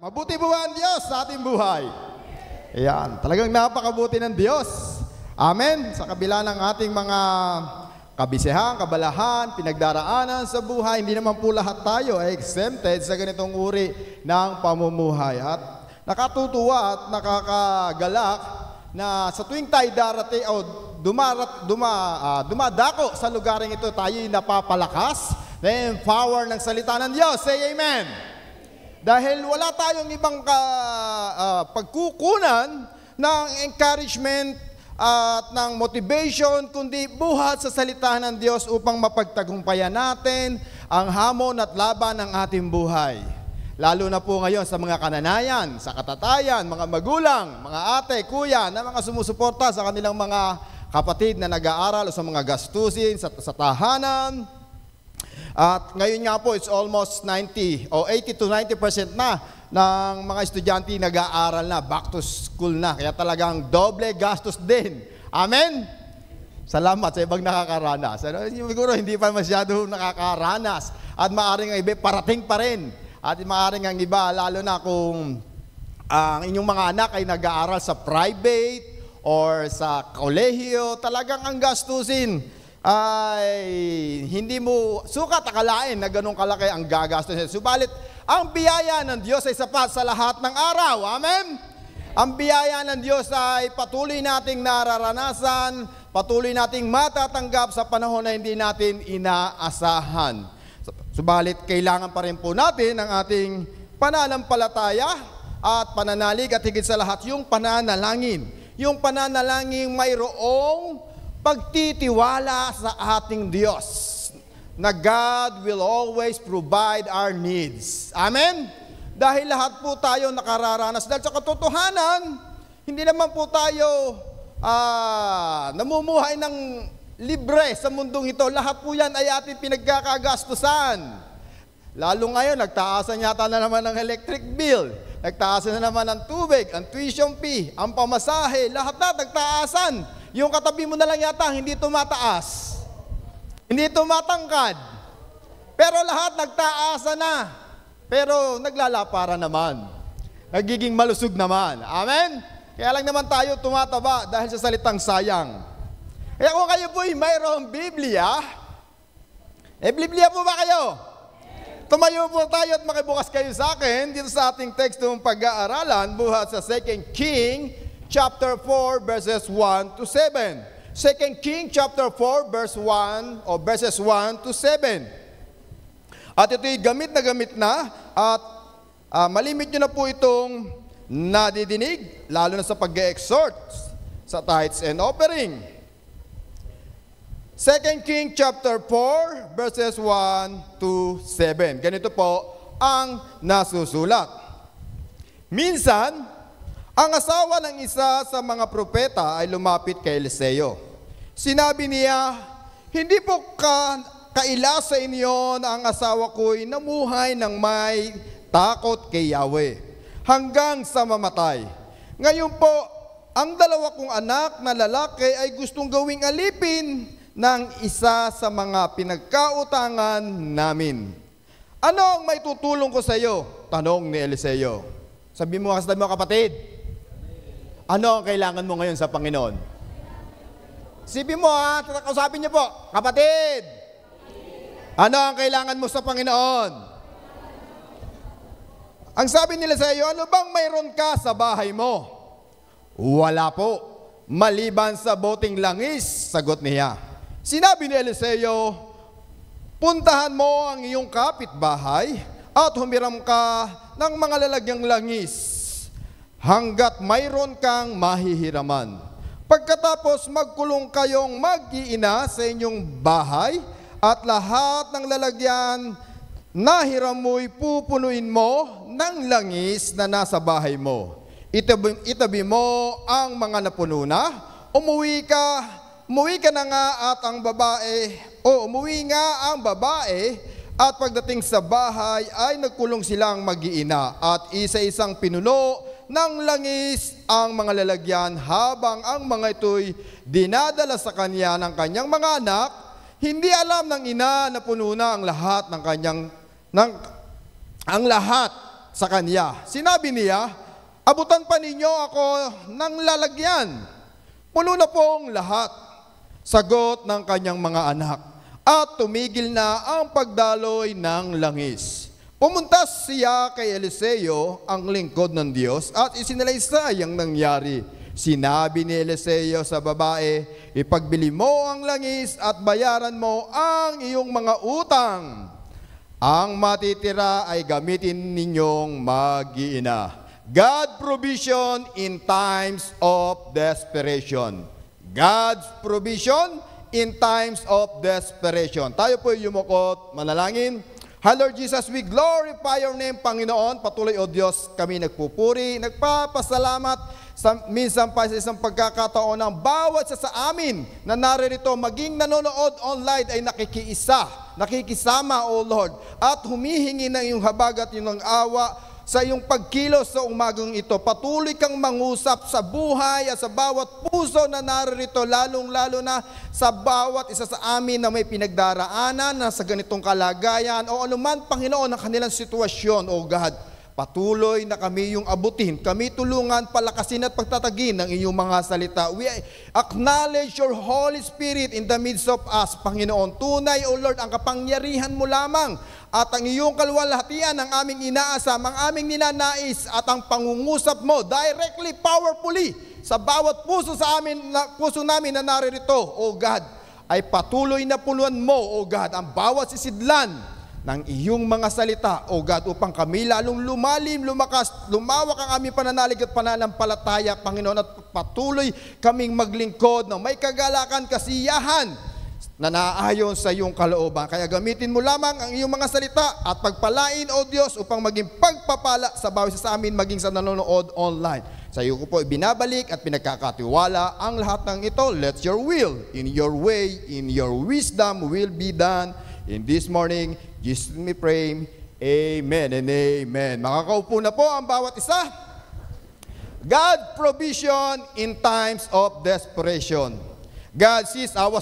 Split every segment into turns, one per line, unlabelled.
Mabuti po ba ang Diyos sa ating buhay? Ayan, talagang napakabuti ng Diyos. Amen. Sa kabila ng ating mga kabisihan, kabalahan, pinagdaraanan sa buhay, hindi naman po lahat tayo ay exempted sa ganitong uri ng pamumuhay. At nakatutuwa at nakakagalak na sa tuwing tayo darating o dumadako sa lugaring ito, tayo'y napapalakas, na-empower ng salita ng Diyos. Say amen. Dahil wala tayong ibang pagkukunan ng encouragement at ng motivation, kundi buhat sa salita ng Diyos upang mapagtagumpayan natin ang hamon at laban ng ating buhay. Lalo na po ngayon sa mga kananayan, sa katatayan, mga magulang, mga ate, kuya, na mga sumusuporta sa kanilang mga kapatid na nag-aaral o sa mga gastusin sa tahanan. At ngayon nga po, it's almost 90 o 80 to 90% na ng mga estudyante nag-aaral na, back to school na. Kaya talagang doble gastos din. Amen? Salamat sa ibang nakakaranas. Siguro hindi pa masyado nakakaranas. At maaaring ang iba, parating pa rin. At maaaring ang iba, lalo na kung ang inyong mga anak ay nag-aaral sa private or sa kolehiyo, talagang ang gastusin ay hindi mo sukat akalain na ganun kalaki ang gagastos. Subalit, ang biyaya ng Diyos ay sapat sa lahat ng araw. Amen? Ang biyaya ng Diyos ay patuloy nating nararanasan, patuloy nating matatanggap sa panahon na hindi natin inaasahan. Subalit, kailangan pa rin po natin ang ating pananampalataya at pananalig at higit sa lahat yung pananalangin. Yung pananalangin mayroong pagtitiwala sa ating Diyos na God will always provide our needs. Amen? Dahil lahat po tayo nakararanas. Dahil sa katotohanan, hindi naman po tayo namumuhay ng libre sa mundong ito. Lahat po yan ay ating pinagkakagastusan. Lalo ngayon, nagtaasan yata na naman ng electric bill. Nagtaasan na naman ng tubig, ang tuition fee, ang pamasahe. Lahat na nagtaasan. Yung katabi mo na lang yata, hindi tumataas. Hindi tumatangkad. Pero lahat nagtaasa na. Pero naglalapara naman. Nagiging malusog naman. Amen? Kaya lang naman tayo tumataba dahil sa salitang sayang. Kaya kung kayo po'y mayroong Biblia, Biblia po ba kayo? Tumayo po tayo at makibukas kayo sa akin dito sa ating tekstong pag-aaralan buhat sa 2 King chapter 4 verses 1 to 7. 2 King chapter 4 verse 1 o verses 1 to 7. At ito'y gamit na at malimit nyo na po itong nadidinig, lalo na sa pag-exhort sa tithes and offering. 2 King chapter 4 verses 1 to 7. Ganito po ang nasusulat. Minsan, ang asawa ng isa sa mga propeta ay lumapit kay Eliseo. Sinabi niya, hindi po kaila sa inyo na ang asawa ko'y namuhay ng may takot kay Yahweh hanggang sa mamatay. Ngayon po, ang dalawa kong anak na lalaki ay gustong gawing alipin ng isa sa mga pinagkautangan namin. Ano ang may tutulong ko sa iyo? Tanong ni Eliseo. Sabi mo kapatid, ano ang kailangan mo ngayon sa Panginoon? Sipin mo kausapin niyo po, kapatid, ano ang kailangan mo sa Panginoon? Ang sabi nila sa iyo, ano bang mayroon ka sa bahay mo? Wala po, maliban sa boting langis, sagot niya. Sinabi ni Eliseo, puntahan mo ang iyong kapitbahay at humiram ka ng mga lalagyang langis hanggat mayroon kang mahihiraman. Pagkatapos magkulong kayong mag-iina sa inyong bahay at lahat ng lalagyan na hiram mo'y pupunuin mo ng langis na nasa bahay mo. Itabi mo ang mga napuno na, umuwi ka na nga at umuwi nga ang babae at pagdating sa bahay ay nagkulong silang mag-iina at isa-isang pinuno ng langis ang mga lalagyan habang ang mga ito'y dinadala sa kanya ng kanyang mga anak. Hindi alam ng ina na puno na ang lahat ng kanyang ang lahat sa kanya. Sinabi niya, abutan pa ninyo ako ng lalagyan. Puno na pong lahat. Sagot ng kanyang mga anak. At tumigil na ang pagdaloy ng langis. Pumunta siya kay Eliseo, ang lingkod ng Diyos, at isinalaysay ang nangyari. Sinabi ni Eliseo sa babae, ipagbili mo ang langis at bayaran mo ang iyong mga utang. Ang matitira ay gamitin ninyong mag-iina. God provision in times of desperation. God's provision in times of desperation. Tayo po yumukot, manalangin. Hi Lord Jesus, we glorify your name, Panginoon. Patuloy, O Diyos, kami nagpupuri, nagpapasalamat minsan pa sa isang pagkakataon ng bawat sa amin na naririto, maging nanonood online ay nakikisama, O Lord, at humihingi ng iyong habag at iyong awa sa iyong pagkilos sa umagang ito. Patuloy kang mangusap sa buhay at sa bawat puso na naririto, lalong-lalo na sa bawat isa sa amin na may pinagdaraanan na sa ganitong kalagayan o anuman, Panginoon, ang kanilang sitwasyon, O God. Patuloy na kami yung abutin, kami tulungan, palakasin at pagtatagin ng iyong mga salita. We acknowledge your Holy Spirit in the midst of us, Panginoon. Tunay, O Lord, ang kapangyarihan mo lamang at ang iyong kaluwalhatian ang aming inaasam, ang aming ninanais at ang pangungusap mo directly, powerfully sa bawat puso namin na naririto, O God, ay patuloy na punuan mo, O God, ang bawat sisidlan ng iyong mga salita, O God, upang kami lalong lumalim, lumakas, lumawak ang aming pananalig at pananampalataya, Panginoon, at patuloy kaming maglingkod ng may kagalakan, kasiyahan na naaayon sa iyong kalooban. Kaya gamitin mo lamang ang iyong mga salita at pagpalain, O Diyos, upang maging pagpapala sa bawat isa sa amin, maging sa nanonood online. Sa iyo ko po ibinabalik at pinagkakatiwala ang lahat ng ito. Let your will, in your way, in your wisdom will be done. In this morning, Jesus me pray, amen and amen. Makakaupo na po ang bawat isa. God provision in times of desperation. God sees our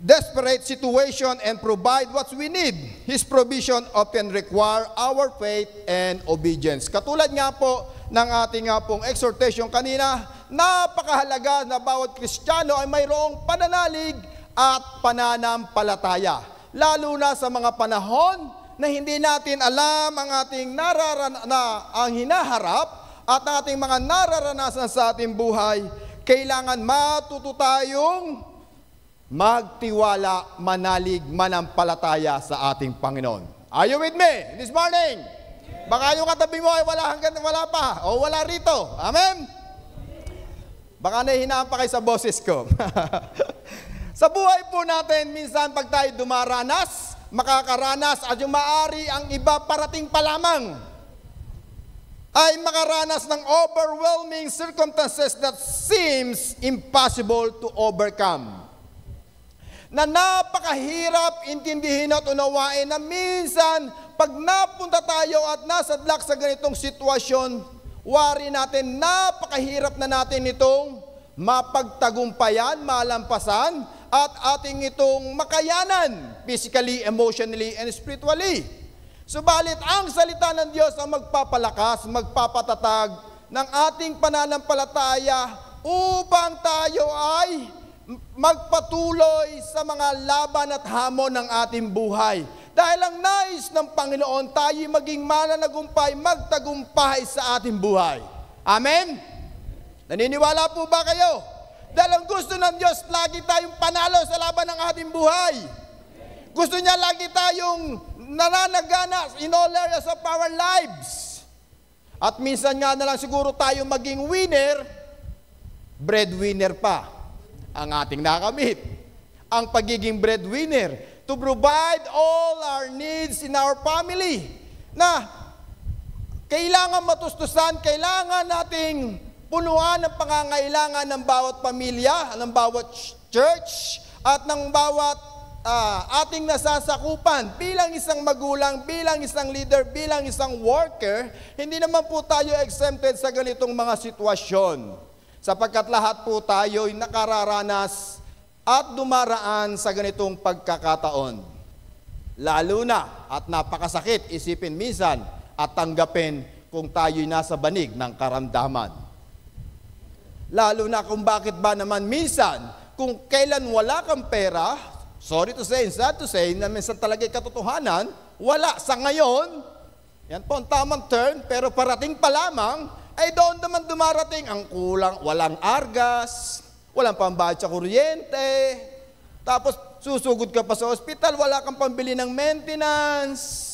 desperate situation and provide what we need. His provision often require our faith and obedience. Katulad nga po ng ating pong exhortation kanina, napakahalaga na bawat Kristiyano ay mayroong pananalig at pananampalataya. Lalo na sa mga panahon na hindi natin alam ang ating ang hinaharap at ang ating mga nararanasan sa ating buhay, kailangan matuto tayong magtiwala, manalig, manampalataya sa ating Panginoon. Are you with me this morning? Baka yung katabi mo ay wala pa o wala rito. Amen? Baka nahihinaan pa kayo sa boses ko. Sa buhay po natin, minsan pag tayo dumaranas, makakaranas at yung maaari ang iba parating pa lamang, ay makaranas ng overwhelming circumstances that seems impossible to overcome. Na napakahirap intindihin at unawain na minsan, pag napunta tayo at nasadlak sa ganitong sitwasyon, wari natin, napakahirap na natin itong mapagtagumpayan, malampasan, at ating itong makayanan, physically, emotionally, and spiritually. Subalit, ang salita ng Diyos ang magpapalakas, magpapatatag ng ating pananampalataya upang tayo ay magpatuloy sa mga laban at hamon ng ating buhay. Dahil ang nais ng Panginoon, tayo maging mananagumpay, magtagumpay sa ating buhay. Amen? Naniniwala po ba kayo? Dahil ang gusto ng Diyos, lagi tayong panalo sa laban ng ating buhay. Gusto niya lagi tayong nananagana in all areas of our lives. At minsan nga na lang siguro tayo maging winner, breadwinner pa ang ating nakamit. Ang pagiging breadwinner, to provide all our needs in our family. Na kailangan matustusan, kailangan nating punuan ang pangangailangan ng bawat pamilya, ng bawat church, at ng bawat ating nasasakupan. Bilang isang magulang, bilang isang leader, bilang isang worker, hindi naman po tayo exempted sa ganitong mga sitwasyon. Sapagkat lahat po tayo'y nakararanas at dumaraan sa ganitong pagkakataon. Lalo na at napakasakit isipin minsan at tanggapin kung tayo'y nasa banig ng karamdaman. Lalo na kung bakit ba naman minsan, kung kailan wala kang pera, sorry to say, sad to say, na minsan talaga'y katotohanan, wala sa ngayon, yan po ang tamang term, pero parating pa lamang, ay doon naman dumarating ang kulang, walang argas, walang pambayad sa kuryente, tapos susugod ka pa sa ospital, wala kang pambili ng maintenance.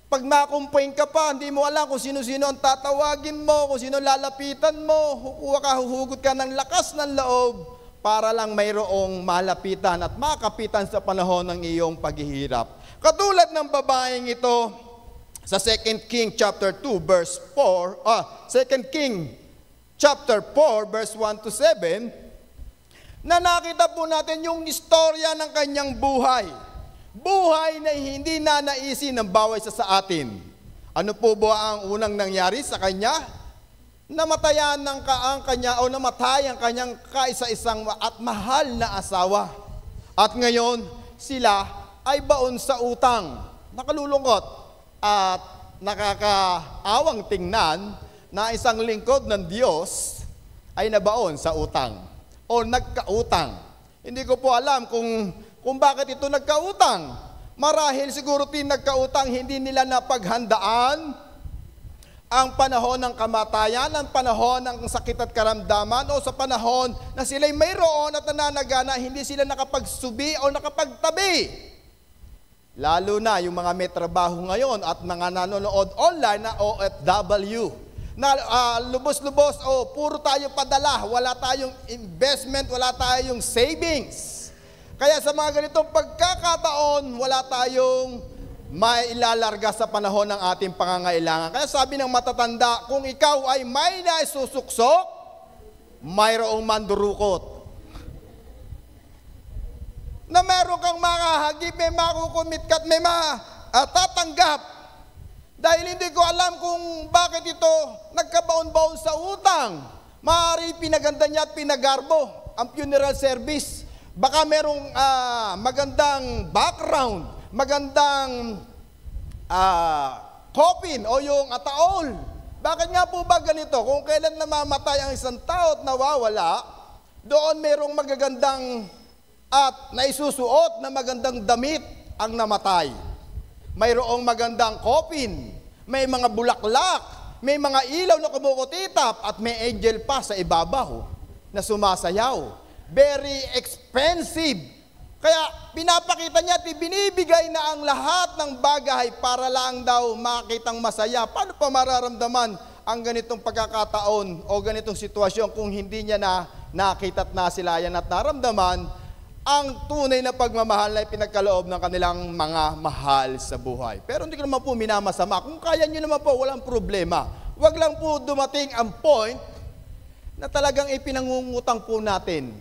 Pag makumplain ka pa, hindi mo alam kung sino-sino ang tatawagin mo, kung sino lalapitan mo, huhugot ka ng lakas ng loob para lang mayroong malapitan at makapitan sa panahon ng iyong paghihirap. Katulad ng babaeng ito sa 2 King chapter 2 verse 4, 2 King chapter 4 verse 1 to 7, na nakita po natin yung istorya ng kanyang buhay. Buhay na hindi nanaisin ng bawat isa sa atin. Ano po ba ang unang nangyari sa kanya? Namatayan ang kanyang kaisa-isang at mahal na asawa. At ngayon, sila ay baon sa utang. Nakalulungkot at nakakaawang tingnan na isang lingkod ng Diyos ay nabaon sa utang o nagkautang. Hindi ko po alam kung bakit ito nagkautang. Marahil siguro nagkautang, hindi nila napaghandaan ang panahon ng kamatayan, ang panahon ng sakit at karamdaman, o sa panahon na sila'y mayroon at nananagana, hindi sila nakapagsubi o nakapagtabi. Lalo na yung mga may trabaho ngayon at mga nanonood online na OFW, na lubos-lubos, puro tayo padala, wala tayong investment, wala tayong savings. Kaya sa mga ganitong pagkakataon, wala tayong mailalarga sa panahon ng ating pangangailangan. Kaya sabi ng matatanda, kung ikaw ay may naisusuksok, mayroong mandurukot. Na meron kang makahagip, may makukumit ka at may matatanggap. Dahil hindi ko alam kung bakit ito nagkabaon-baon sa utang. Maaari pinaganda niya at pinagarbo ang funeral service. Baka merong magandang background, magandang coffin o yung ataol. Bakit nga po ba ganito? Kung kailan namamatay ang isang tao at nawawala, doon merong magagandang at naisusuot na magandang damit ang namatay. Mayroong magandang coffin, may mga bulaklak, may mga ilaw na kumukutitap, at may angel pa sa ibabaw na sumasayaw. Very expensive. Kaya pinapakita niya at binibigay na ang lahat ng bagay para lang daw makitang masaya. Paano pa mararamdaman ang ganitong pagkakataon o ganitong sitwasyon kung hindi niya na nakita at nasilayan at naramdaman ang tunay na pagmamahal na pinagkaloob ng kanilang mga mahal sa buhay. Pero hindi ko naman po minamasama. Kung kaya nyo naman po, walang problema. Huwag lang po dumating ang point na talagang ipinangungutang po natin,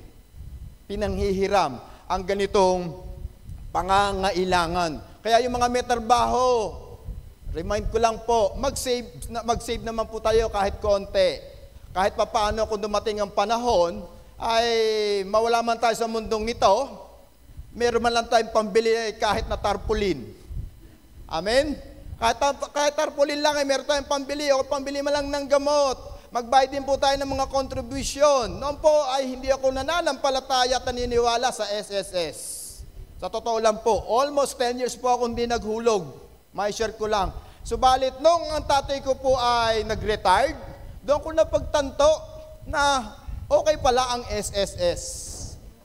pinanghihiram ang ganitong pangangailangan. Kaya yung mga may trabaho, remind ko lang po, mag-save naman po tayo kahit konti. Kahit papaano kung dumating ang panahon, ay mawala man tayo sa mundong ito, meron man lang tayong pambili kahit na tarpaulin. Amen? Kahit tarpaulin lang ay meron tayong pambili o pambili man lang ng gamot. Magbayad din po tayo ng mga contribution. Noon po ay hindi ako nananampalataya at naniniwala sa SSS. Sa totoo lang po, almost 10 years po ako hindi naghulog. May share ko lang. Subalit nung ang tatay ko po ay nag-retired, doon ko napagtanto na okay pala ang SSS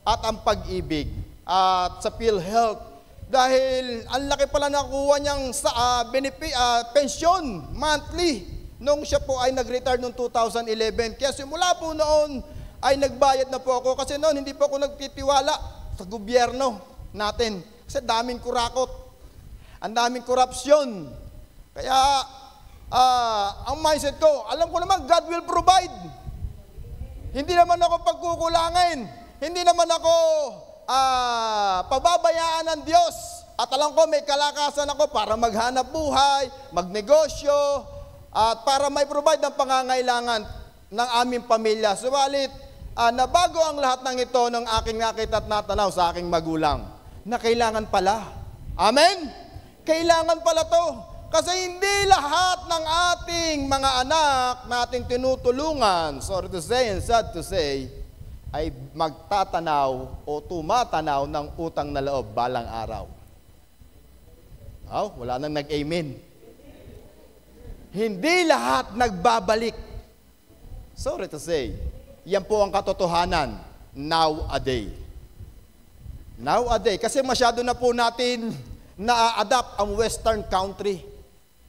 at ang pag-ibig at sa PhilHealth. Dahil ang laki pala nakuha niyang pension monthly nung siya po ay nag-retire noong 2011. Kaya simula po noon ay nagbayad na po ako kasi noon hindi po ako nagtitiwala sa gobyerno natin. Kasi daming kurakot, ang daming korupsyon. Kaya ang mindset ko, alam ko naman God will provide. Hindi naman ako pagkukulangin. Hindi naman ako pababayaan ng Diyos. At alam ko may kalakasan ako para maghanap buhay, magnegosyo, at para may provide ng pangangailangan ng aming pamilya. Subalit, nabago ang lahat ng ito ng aking nakita at natanaw sa aking magulang. Na kailangan pala Amen? Kailangan pala to. Kasi hindi lahat ng ating mga anak na ating tinutulungan, sorry to say and sad to say, ay magtatanaw o tumatanaw ng utang na loob balang araw. Oh, wala nang nag-amen. Hindi lahat nagbabalik. Sorry to say, yan po ang katotohanan nowadays. Nowadays, kasi masyado na po natin na-adapt ang Western country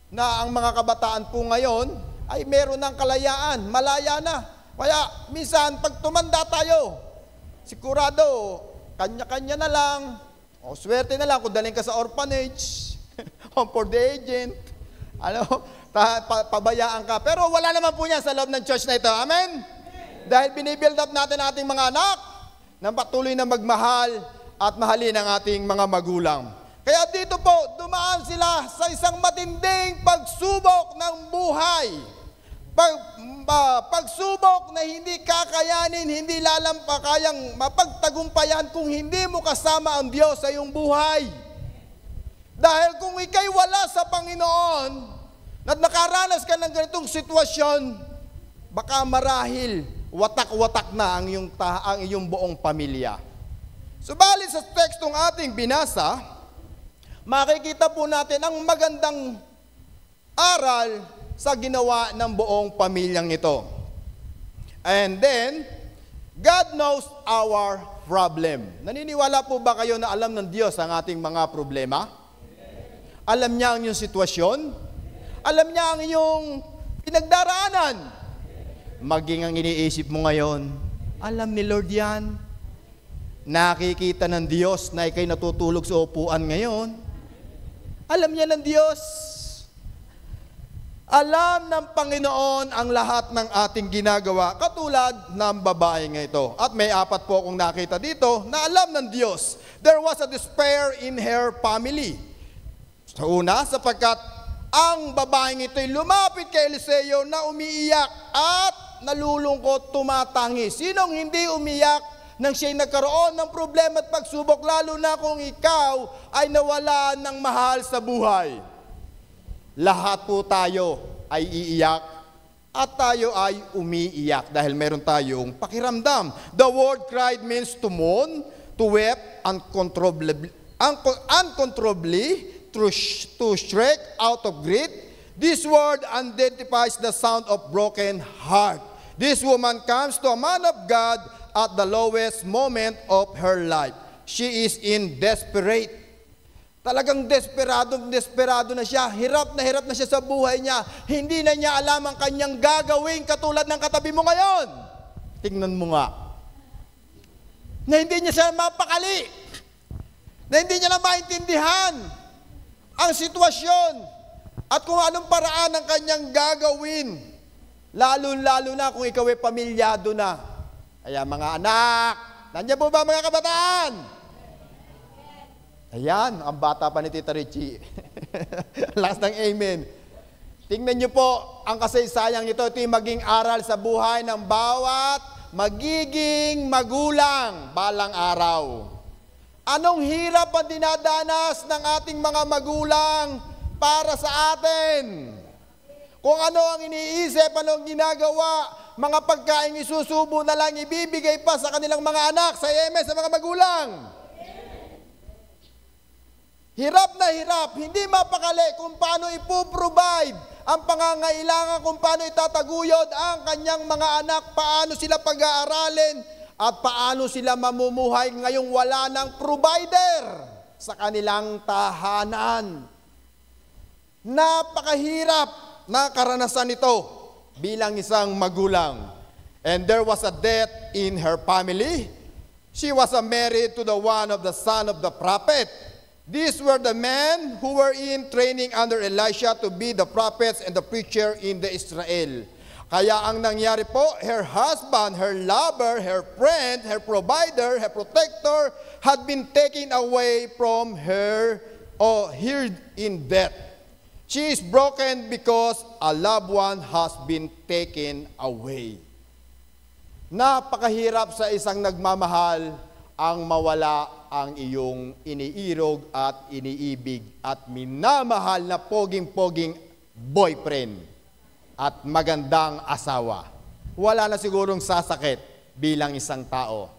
na ang mga kabataan po ngayon ay meron ng kalayaan, malaya na. Kaya minsan pag tumanda tayo, sigurado, kanya-kanya na lang, o swerte na lang kung daling ka sa orphanage, home for the agent, pabayaan ka. Pero wala naman po niya sa loob ng church na ito. Amen? Dahil binibuild up natin ating mga anak na patuloy na magmahal at mahalin ang ating mga magulang. Kaya dito po, dumaan sila sa isang matinding pagsubok ng buhay. Pagsubok na hindi kakayanin, hindi kayang mapagtagumpayan kung hindi mo kasama ang Diyos sa iyong buhay. Dahil kung ikay wala sa Panginoon, at nakaranas ka ng ganitong sitwasyon, baka marahil watak-watak na ang iyong buong pamilya. Subalit sa tekstong ating binasa, makikita po natin ang magandang aral sa ginawa ng buong pamilyang ito. And then, God knows our problem. Naniniwala po ba kayo na alam ng Diyos ang ating mga problema? Alam niya ang iyong sitwasyon? Alam niya ang iyong pinagdaraanan? Maging ang iniisip mo ngayon, alam ni Lord yan. Nakikita ng Diyos na ikay natutulog sa upuan ngayon. Alam niya ng Diyos. Alam ng Panginoon ang lahat ng ating ginagawa, katulad ng babaeng ito. At may 4 po akong nakita dito na alam ng Diyos. There was a despair in her family. Sa una, sapagkat ang babaeng ito'y lumapit kay Eliseo na umiiyak at nalulungkot, tumatangi. Sinong hindi umiyak nang siya'y nagkaroon ng problema at pagsubok, lalo na kung ikaw ay nawala ng mahal sa buhay? Lahat po tayo ay iiyak at tayo ay umiiyak dahil meron tayong pakiramdam. The word cried means to mourn, to weep uncontrollably, to shriek out of grief. This word identifies the sound of broken heart. This woman comes to a man of God at the lowest moment of her life. She is in desperate. Talagang desperado na siya. Hirap na siya sa buhay niya. Hindi na niya alam ang kanyang gagawin katulad ng katabi mo ngayon. Tingnan mo nga. Na hindi niya siya mapakali. Na hindi niya na maintindihan ang sitwasyon at kung anong paraan ang kanyang gagawin. Lalo na kung ikaw ay pamilyado na. Kaya mga anak, nandiyan po ba mga kabataan? Ayan, ang bata pa ni Tita Richie. Last ng amen. Tingnan niyo po ang kasaysayang ito. Ito yung maging aral sa buhay ng bawat magiging magulang balang araw. Anong hirap ang dinadanas ng ating mga magulang para sa atin? Kung ano ang iniisip, ano ang ginagawa, mga pagkain isusubo na lang, ibibigay pa sa kanilang mga anak, sa EMS, sa mga magulang. Hirap na hirap, hindi mapakali kung paano ipoprovide ang pangangailangan, kung paano itataguyod ang kanyang mga anak, paano sila pag-aaralin, at paano sila mamumuhay ngayong wala ng provider sa kanilang tahanan. Napakahirap na karanasan ito bilang isang magulang. And there was a death in her family. She was married to the one of the son of the prophet. These were the men who were in training under Elisha to be the prophets and the preacher in the Israel. Kaya ang nangyari po, her husband, her lover, her friend, her provider, her protector had been taken away from her or here in death. She is broken because a loved one has been taken away. Napakahirap sa isang nagmamahal ang mawala ang iyong iniirog at iniibig at minamahal na poging-poging boyfriend at magandang asawa. Wala na sigurong sasakit bilang isang tao.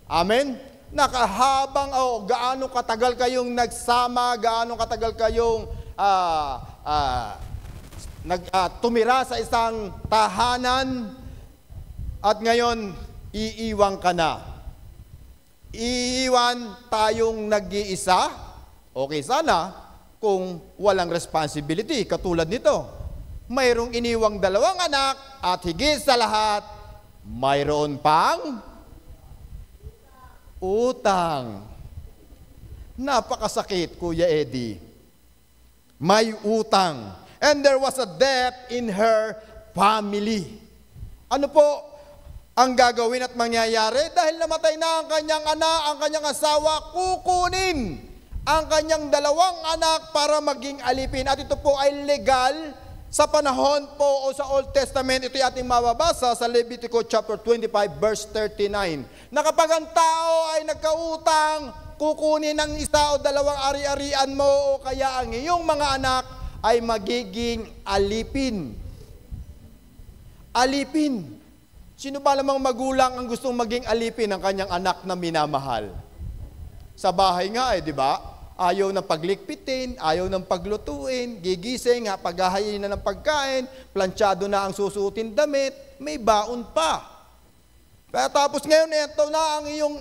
Amen? Nakahabang, gaano katagal kayong nagsama, gaano katagal kayong tumira sa isang tahanan, at ngayon, iiwan ka na. Iiwan tayong nag-iisa? Okay sana kung walang responsibility. Katulad nito, mayroong iniwang 2 anak at higit sa lahat, mayroon pang utang. Napakasakit, Kuya Eddie. May utang. And there was a death in her family. Ano po ang gagawin at mangyayari? Dahil namatay na ang kanyang anak, ang kanyang asawa, kukunin ang kanyang 2 anak para maging alipin. At ito po ay legal sa panahon po o sa Old Testament. Ito ay ating mababasa sa Levitico chapter 25 verse 39. Na kapag ang tao ay nagkautang, kukunin ng 1 o 2 ari-arian mo o kaya ang iyong mga anak ay magiging alipin. Alipin. Sino ba namang magulang ang gustong maging alipin ng kanyang anak na minamahal? Sa bahay nga di ba? Ayaw ng paglikpitin, ayaw ng paglutuin, gigising nga, paghahayin na ng pagkain, planchado na ang susuotin damit, may baon pa. Kaya tapos ngayon, ito na ang iyong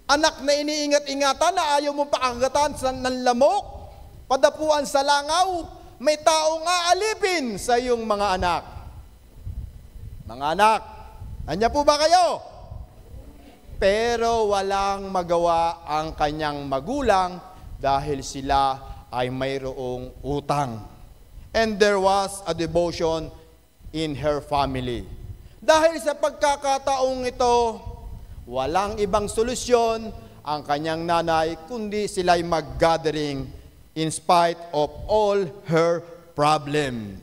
anak na iniingat-ingatan na ayaw mo pakagatan ng lamok, padapuan sa langaw, may tao nga alipin sa iyong mga anak. Mga anak, nandiyan po ba kayo? Pero walang magawa ang kanyang magulang dahil sila ay mayroong utang. And there was a devotion in her family. Dahil sa pagkakataong ito, walang ibang solusyon ang kanyang nanay kundi sila'y mag-gathering in spite of all her problem.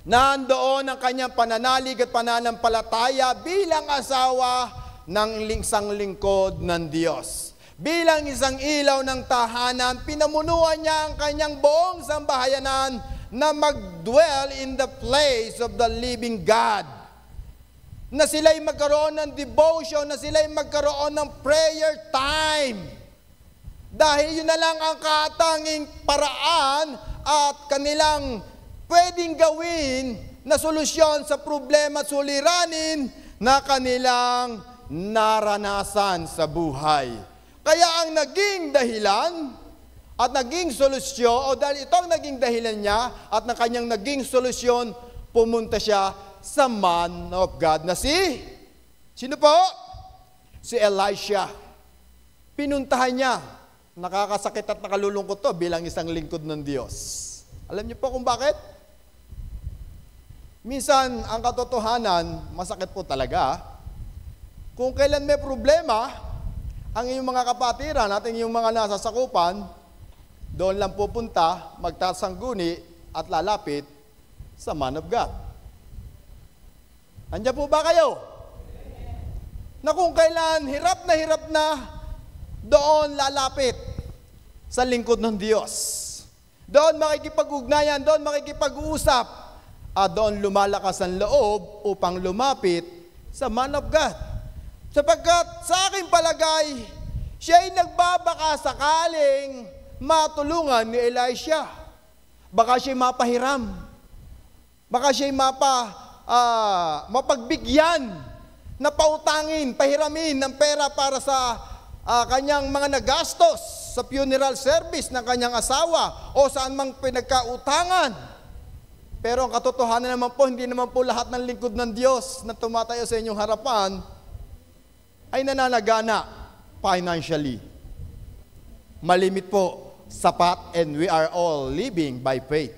Nandoon ang kanyang pananalig at pananampalataya bilang asawa ng isang lingkod ng Diyos. Bilang isang ilaw ng tahanan, pinamunuan niya ang kanyang buong sambahayanan na mag-dwell in the place of the living God. Na sila'y magkaroon ng devotion, na sila'y magkaroon ng prayer time. Dahil yun na lang ang katanging paraan at kanilang pwedeng gawin na solusyon sa problema at suliranin na kanilang naranasan sa buhay. Kaya ang naging dahilan at naging solusyon, o dahil ito ang naging dahilan niya at na kanyang naging solusyon, pumunta siya sa man of God na sino po? Si Elisha. Pinuntahan niya. Nakakasakit at nakalulungkot to bilang isang lingkod ng Diyos. Alam niyo po kung bakit? Minsan, ang katotohanan, masakit po talaga. Kung kailan may problema, ang iyong mga kapatiran at iyong mga nasasakupan, doon lang pupunta, magtasangguni at lalapit sa man of God. Andiyan po ba kayo? Na kung kailan hirap na, doon lalapit sa lingkod ng Diyos. Doon makikipag-ugnayan, doon makikipag-uusap, at doon lumalakas ang loob upang lumapit sa man of God. Sapagkat sa aking palagay, siya ay nagbabaka sakaling matulungan ni Elisha. Baka siya'y mapahiram. Baka siya'y mapagbigyan na pautangin, pahiramin ng pera para sa kanyang mga nagastos sa funeral service ng kanyang asawa o saan mang pinagkautangan. Pero ang katotohanan naman po, hindi naman po lahat ng lingkod ng Diyos na tumatayo sa inyong harapan ay nananagana financially. Malimit po, sapat, and we are all living by faith.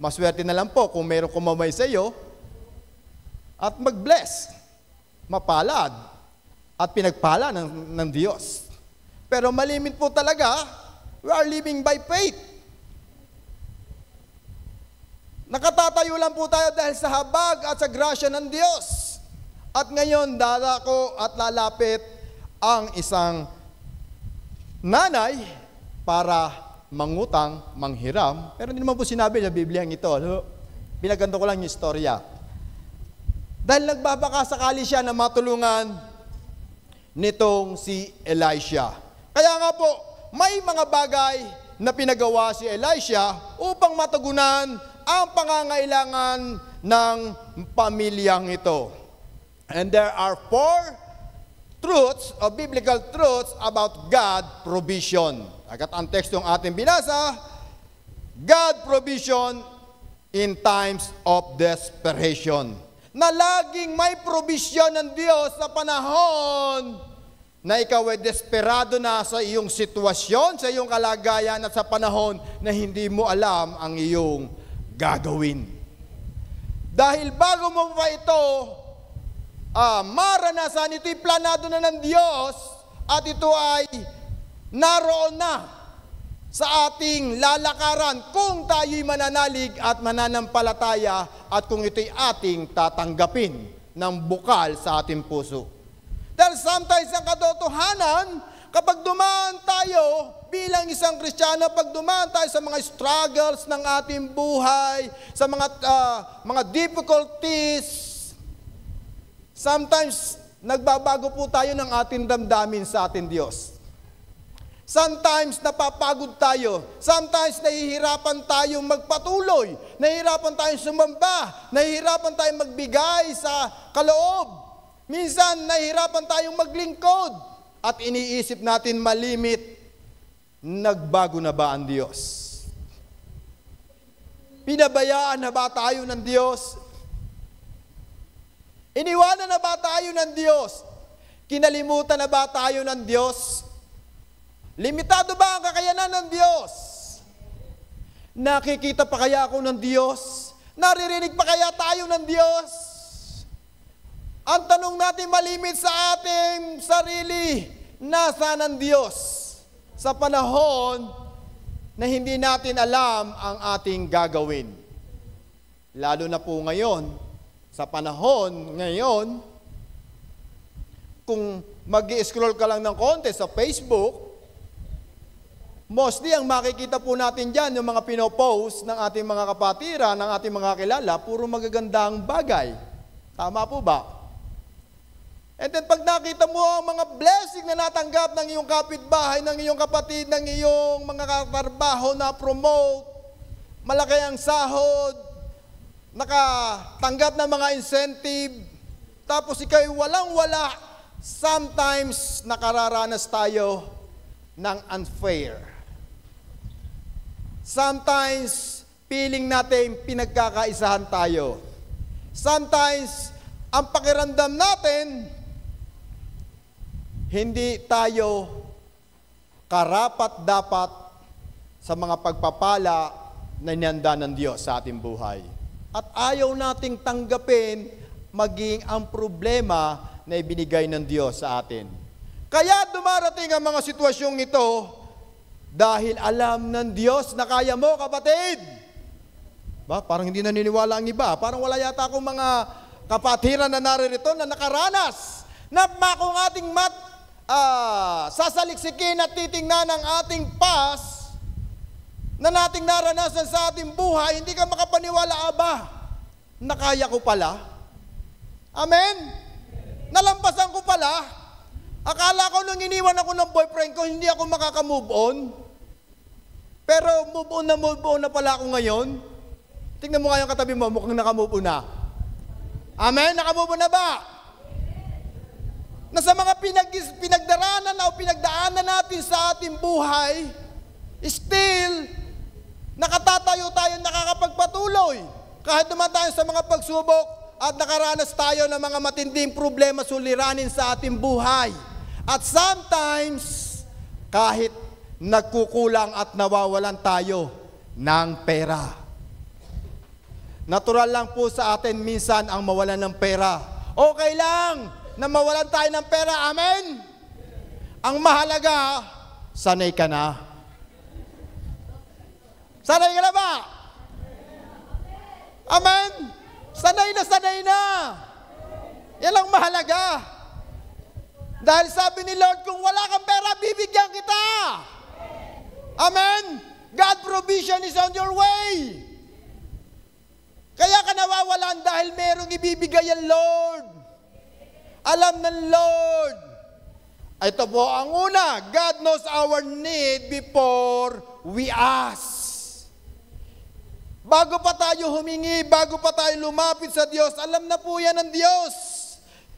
Maswerte na lang po kung mayroong kumamay sa iyo at mag-bless, mapalad, at pinagpala ng Diyos. Pero malimit po talaga, we are living by faith. Nakatatayo lang po tayo dahil sa habag at sa grasya ng Diyos. At ngayon, dadako at lalapit ang isang nanay para mangutang, manghiram. Pero hindi naman po sinabi sa Biblia ito. Pinaganda ko lang yung istorya. Dahil nagbabaka sakali siya na matulungan nitong si Elisha. Kaya nga po, may mga bagay na pinagawa si Elisha upang matugunan ang pangangailangan ng pamilyang ito. And there are 4 truths or biblical truths about God provision. Agad ang tekstong ating binasa, God provision in times of desperation. Na laging may provision ng Diyos sa panahon na ikaw ay desperado na sa iyong sitwasyon, sa iyong kalagayan at sa panahon na hindi mo alam ang iyong gagawin. Dahil bago mo pa ito maranasan, ito'y planado na ng Diyos at ito ay naroon na sa ating lalakaran kung tayo'y mananalig at mananampalataya at kung ito'y ating tatanggapin ng bukal sa ating puso. Dahil sometimes ang katotohanan, kapag dumaan tayo bilang isang Kristiyano, pag dumaan tayo sa mga struggles ng ating buhay, sa mga difficulties, sometimes nagbabago po tayo ng ating damdamin sa ating Diyos. Sometimes napapagod tayo. Sometimes nahihirapan tayong magpatuloy. Nahihirapan tayong sumamba. Nahihirapan tayong magbigay sa kaloob. Minsan nahihirapan tayong maglingkod. At iniisip natin malimit, nagbago na ba ang Diyos? Pinabayaan na ba tayo ng Diyos? Iniwanan na ba tayo ng Diyos? Kinalimutan na ba tayo ng Diyos? Limitado ba ang kakayanan ng Diyos? Nakikita pa kaya ako ng Diyos? Naririnig pa kaya tayo ng Diyos? Ang tanong natin malimit sa ating sarili, nasaan ang Diyos? Sa panahon na hindi natin alam ang ating gagawin. Lalo na po ngayon, sa panahon ngayon, kung mag-i-scroll ka lang ng konti sa Facebook, mostly ang makikita po natin dyan, yung mga pinopost ng ating mga kapatiran, ng ating mga kilala, puro magagandang bagay. Tama po ba? And then pag nakita mo ang mga blessing na natanggap ng iyong kapitbahay, ng iyong kapatid, ng iyong mga katrabaho na promote, malaki ang sahod, nakatanggap ng mga incentive, tapos ikaw'y walang-wala, sometimes nakararanas tayo ng unfair. Sometimes, feeling natin pinagkakaisahan tayo. Sometimes, ang pakiramdam natin, hindi tayo karapat-dapat sa mga pagpapala na inihanda ng Diyos sa ating buhay. At ayaw nating tanggapin maging ang problema na ibinigay ng Diyos sa atin. Kaya dumarating ang mga sitwasyong ito dahil alam ng Diyos na kaya mo, kapatid. Ba? Parang hindi naniniwala ang iba. Parang wala yata akong mga kapatiran na naririto na nakaranas na kung ating sasaliksikin at titingnan ang ating past na nating naranasan sa ating buhay, hindi ka makapaniwala, na kaya ko pala. Amen? Nalampasan ko pala. Akala ko nung iniwan ako ng boyfriend ko, hindi ako makaka-move on. Pero move on na pala ako ngayon. Tingnan mo nga yung katabi mo, mukhang naka-move on na. Amen? Naka-move on na ba? Na sa mga pinagdaranan o pinagdaanan natin sa ating buhay, still, nakatatayo tayo, nakakapagpatuloy. Kahit naman tayo sa mga pagsubok at nakaranas tayo ng mga matinding problema suliranin sa ating buhay. At sometimes, kahit nagkukulang at nawawalan tayo ng pera. Natural lang po sa atin minsan ang mawalan ng pera. Okay lang na mawalan tayo ng pera. Amen? Ang mahalaga, sanay ka na. Sanay ka na ba? Amen? Sanay na, sanay na. Yan ang mahalaga. Dahil sabi ni Lord, kung wala kang pera, bibigyan kita. Amen? God provision is on your way. Kaya ka nawawalan dahil merong ibibigay ang Lord. Alam ng Lord. Ito po ang una, God knows our need before we ask. Bago pa tayo humingi, bago pa tayo lumapit sa Diyos, alam na po yan ng Diyos.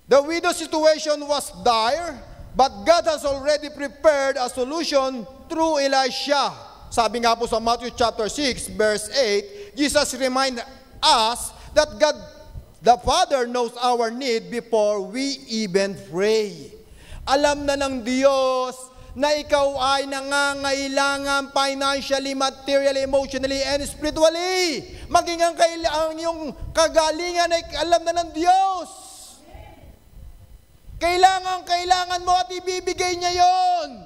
The widow situation was dire, but God has already prepared a solution through Elisha. Sabi nga po sa Matthew chapter 6, verse 8, Jesus remind us that God, the Father, knows our need before we even pray. Alam na ng Diyos na ikaw ay nangangailangan financially, materially, emotionally, and spiritually. Maging ang yung kagalingan ay alam na ng Diyos. Kailangan mo at ibibigay niya yon.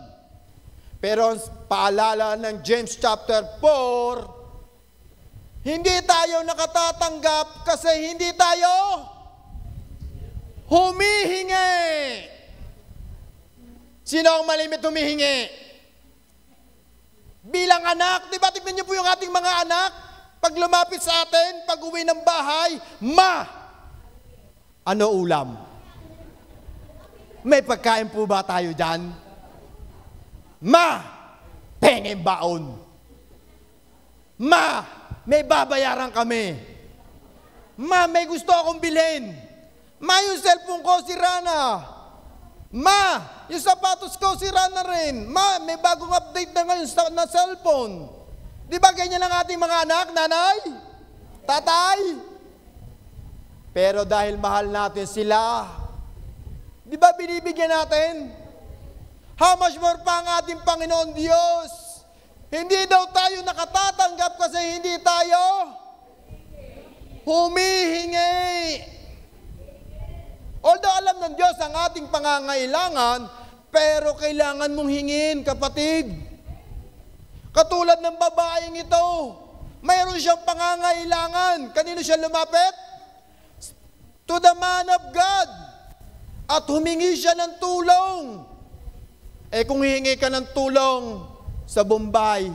Pero paalala ng James chapter 4, hindi tayo nakatatanggap kasi hindi tayo humihingi. Sino ang malimit humihingi? Bilang anak, di ba tignan niyo po yung ating mga anak, pag lumapit sa atin, pag uwi ng bahay, Ma, ano ulam? May pagkain po ba tayo dyan? Ma, pengeng baon. Ma, may babayaran kami. Ma, may gusto akong bilhin. Ma, yung cellphone ko sira na. Ma, yung sapatos ko sira na rin. Ma, may bagong update na ngayon na cellphone. Di ba ganyan ang ating mga anak, nanay? Tatay? Pero dahil mahal natin sila, di ba binibigyan natin? How much more pa ang ating Panginoon Diyos? Hindi daw tayo nakatatanggap kasi hindi tayo humihingi. Although alam ng Diyos ang ating pangangailangan, pero kailangan mong hingin, kapatid. Katulad ng babaeng ito, mayroon siyang pangangailangan. Kanino siya lumapit? To the man of God. At humingi siya ng tulong. Eh kung hihingi ka ng tulong sa Bombay,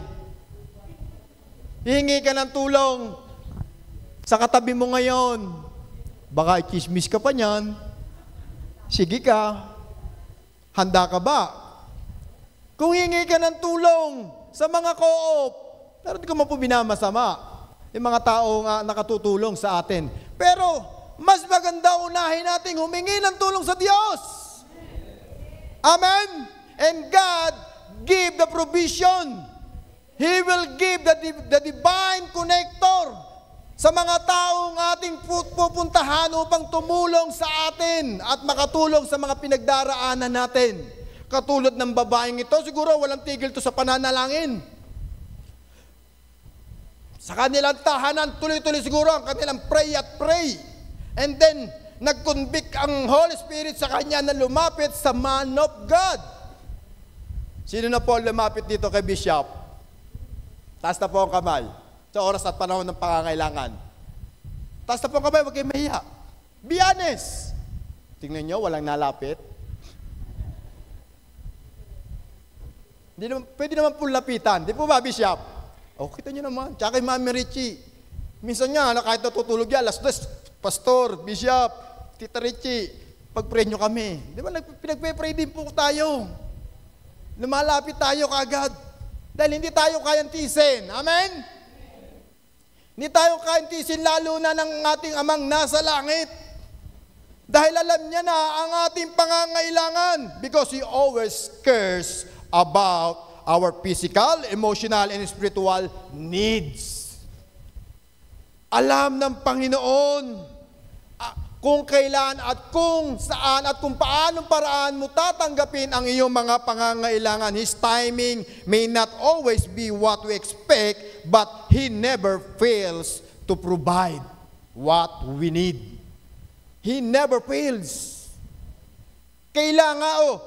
hihingi ka ng tulong sa katabi mo ngayon, baka i-chismis ka pa niyan. Sige ka. Handa ka ba? Kung hihingi ka ng tulong sa mga co-op, pero di ko man po binamasama yung mga tao nga nakatutulong sa atin. Pero mas maganda unahin nating humingi ng tulong sa Diyos. Amen? And God give the provision. He will give the divine connector sa mga taong ating pupuntahan upang tumulong sa atin at makatulong sa mga pinagdaraanan natin. Katulad ng babaeng ito, siguro walang tigil to sa pananalangin. Sa kanilang tahanan, tuloy-tuloy siguro ang kanilang pray at pray. And then, nag-convict ang Holy Spirit sa kanya na lumapit sa man of God. Sino na po lumapit dito kay Bishop? Taas na po ang kamay. Sa oras at panahon ng pangangailangan. Taas na po ang kamay, huwag kayong mahiya. Be honest. Tingnan nyo, walang nalapit. Pwede naman po lapitan. Di po ba, Bishop? O, kita nyo naman. Tsaka kay Mami Richie. Minsan nga, kahit natutulog yan, alas 2, Pastor, Bishop, Tita Richie, pag-pray nyo kami. Di ba, pinagpe-pray din po tayo. Lumalapit tayo kaagad. Dahil hindi tayo kayang tisin. Amen? Hindi tayo kayang tisin lalo na ng ating amang nasa langit. Dahil alam niya na ang ating pangangailangan. Because He always cares about our physical, emotional, and spiritual needs. Alam ng Panginoon kung kailan at kung saan at kung paanong paraan mo tatanggapin ang iyong mga pangangailangan. His timing may not always be what we expect, but He never fails to provide what we need. He never fails. Kailangan,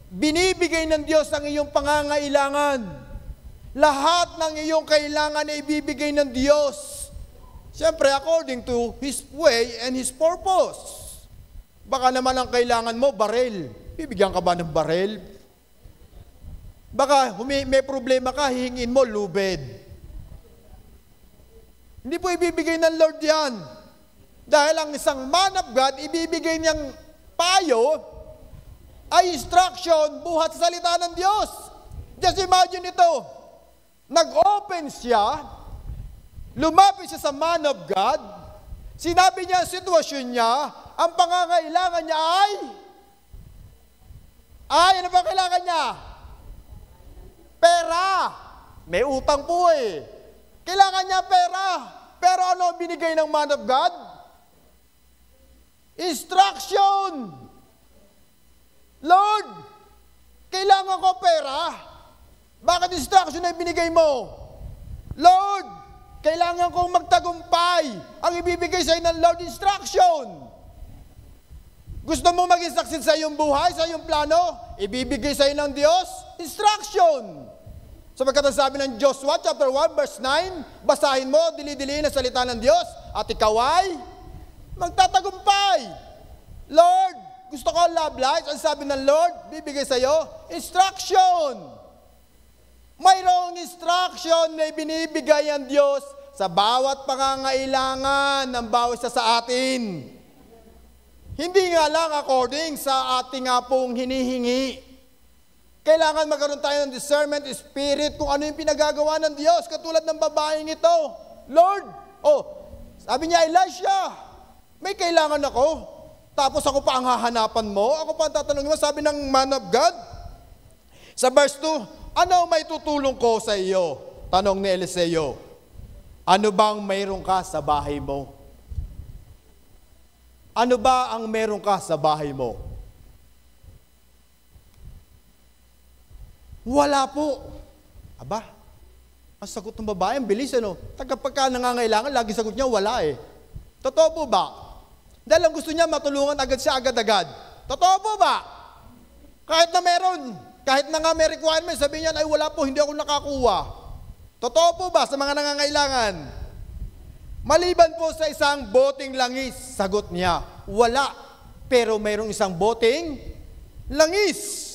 binibigay ng Diyos ang iyong pangangailangan. Lahat ng iyong kailangan ay ibibigay ng Diyos. Siyempre, according to His way and His purpose. Baka naman ang kailangan mo, baril. bibigyan ka ba ng barel? Baka may problema ka, hihingin mo, lubid. Hindi po ibibigay ng Lord yan. Dahil ang isang man of God, ibibigay niyang payo ay instruction buhat sa salita ng Diyos. Just imagine ito. Nag-open siya, lumapit siya sa man of God, sinabi niya ang sitwasyon niya, ang pangangailangan niya ano ba kailangan niya? Pera. May utang po eh. Kailangan niya pera. Pero ano ang binigay ng man of God? Instruction. Lord, kailangan ko pera. Bakit instruction na binigay mo? Lord, kailangan kong magtagumpay. Ang ibibigay sa ng Lord, instruction. Gusto mo maging success sa iyong buhay, sa iyong plano? Ibibigay sa iyo ng Diyos, instruction. Sapagkat ang sabi ng Joshua chapter 1 verse 9, basahin mo, dili-dili na salita ng Diyos, at ikaw ay magtatagumpay. Lord, gusto ko love life. Ang sabi ng Lord, bibigay sa iyo, instruction. Mayroong instruction na binibigay ang Diyos sa bawat pangangailangan ng bawat isa sa atin. Hindi nga lang according sa ating nga pong hinihingi. Kailangan magkaroon tayo ng discernment spirit kung ano yung pinagagawa ng Diyos, katulad ng babaeng ito. Lord, sabi niya, Elisha, may kailangan ako. Tapos ako pa ang hahanapan mo, ako pa ang tatanungin mo. Sabi ng man of God, sa verse 2, ano may tutulong ko sa iyo? Tanong ni Eliseo, ano bang mayroon ka sa bahay mo? Ano ba ang meron ka sa bahay mo? Wala po. Aba, ang sagot ng babae, ang bilis ano? Pagka nangangailangan, lagi sagot niya, wala eh. Totoo po ba? Dahil ang gusto niya, matulungan agad siya, agad-agad. Totoo po ba? Kahit na meron, kahit na nga may requirement, sabihin niya, ay wala po, hindi ako nakakuha. Totoo po ba sa mga nangangailangan? Maliban po sa isang boteng langis, sagot niya, wala. Pero mayroong isang boteng langis.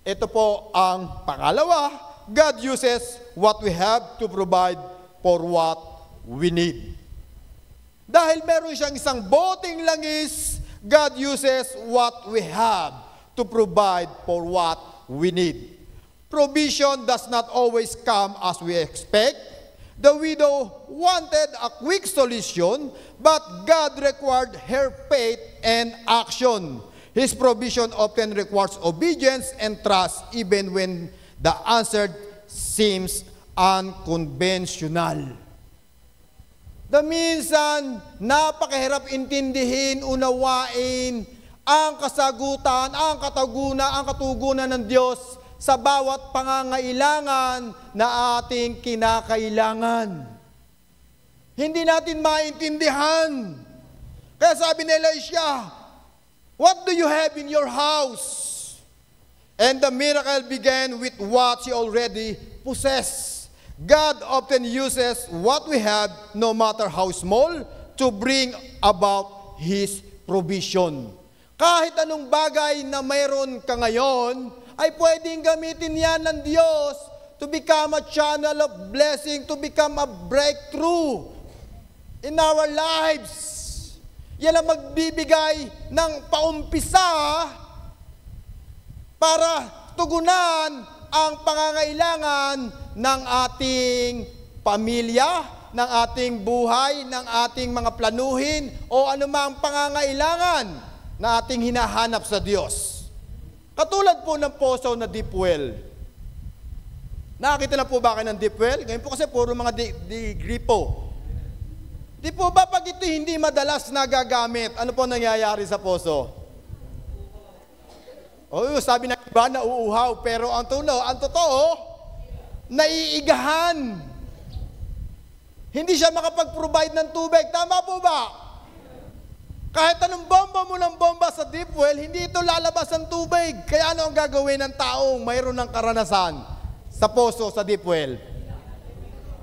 Ito po ang pangalawa, God uses what we have to provide for what we need. Dahil meron siyang isang boteng langis, God uses what we have to provide for what we need. Provision does not always come as we expect. The widow wanted a quick solution, but God required her faith and action. His provision often requires obedience and trust, even when the answer seems unconventional. Minsan, napakahirap intindihin, unawain ang kasagutan, ang katugunan ng Diyos sa bawat pangangailangan na ating kinakailangan. Hindi natin maintindihan. Kaya sabi ni Elisha, what do you have in your house? And the miracle began with what she already possessed. God often uses what we have, no matter how small, to bring about His provision. Kahit anong bagay na mayroon ka ngayon, ay pwedeng gamitin yan ng Diyos to become a channel of blessing, to become a breakthrough in our lives. Yan ang magbibigay ng paumpisa para tugunan ang pangangailangan ng ating pamilya, ng ating buhay, ng ating mga planuhin, o anumang pangangailangan na ating hinahanap sa Diyos. Katulad po ng poso na deep well. Nakakita na po ba kayo ng deep well? Ngayon po kasi puro mga degree po. Di po ba pag ito hindi madalas nagagamit, ano po nangyayari sa poso? Sabi ng iba na uuhaw, pero ang totoo, naiigahan. Hindi siya makapag-provide ng tubig. Tama po ba? Kahit anong bomba mo ng bomba sa deep well, hindi ito lalabas ang tubig. Kaya ano ang gagawin ng taong mayroon ng karanasan sa poso, sa deep well?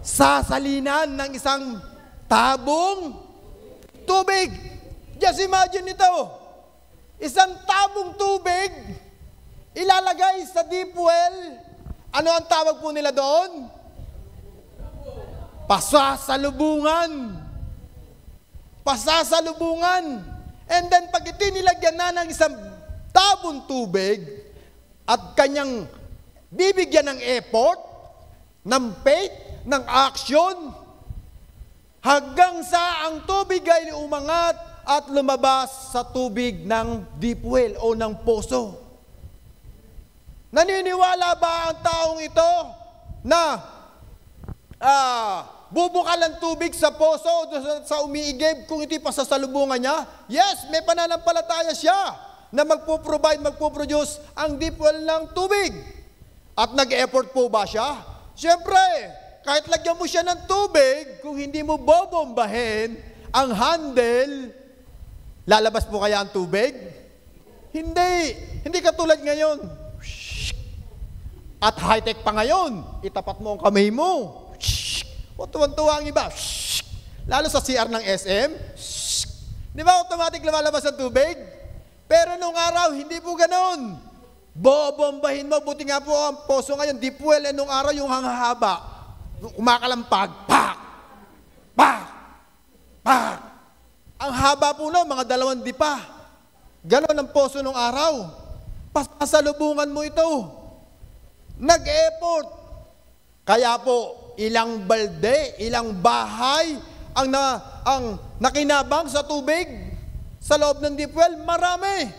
Sasalinan ng isang tabong tubig. Just imagine ito. isang tabong tubig, ilalagay sa deep well. Ano ang tawag po nila doon? Pasasalubungan. Pasasalubungan. And then pag ito nilagyan na ng isang tabong tubig at kanyang bibigyan ng effort, ng faith, ng action, hanggang sa ang tubig ay umangat at lumabas sa tubig ng deep well o ng poso. Naniniwala ba ang taong ito na bubukal ang tubig sa poso sa umiigib kung ito'y pasasalubungan niya? Yes, may pananampalataya siya na magpo-produce ang deep well ng tubig. At nag-effort po ba siya? Siyempre, kahit lagyan mo siya ng tubig, kung hindi mo bobombahin ang handle, lalabas po kaya ang tubig? Hindi. Hindi katulad ngayon. At high-tech pa ngayon, itapat mo ang kamay mo. O tuwan-tuwa ang iba. Lalo sa CR ng SM. Di ba automatic lumalabas ang tubig? Pero nung araw, hindi po ganun. Bobombahin mo. Buti nga po ang poso ngayon, deep well, nung araw yung hangahaba. Umakalampag, pak, pak, pak. Ang haba po no, mga 2 dipa. Ganon ang poso nung araw. Pasalubungan mo ito. Nag-effort. Kaya po, ilang balde, ilang bahay ang nakinabang sa tubig sa loob ng deep well, marami.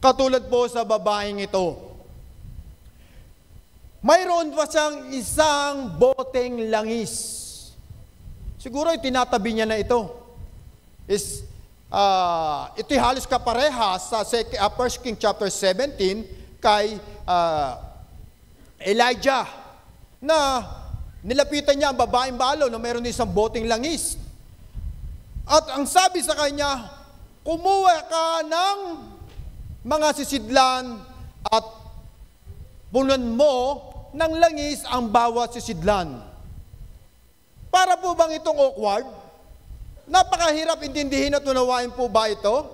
Katulad po sa babaeng ito. Mayroon pa siyang isang boteng langis. Siguro tinatabi niya na ito. Ito'y halos kaparehas sa 1 King chapter 17 kay Elijah na nilapitan niya ang babaeng balo na mayroon isang boteng langis. At ang sabi sa kanya, kumuha ka ng mga sisidlan at punan mo ng langis ang bawat sisidlan. Para po bang itong awkward? Napakahirap intindihin at unawain po ba ito?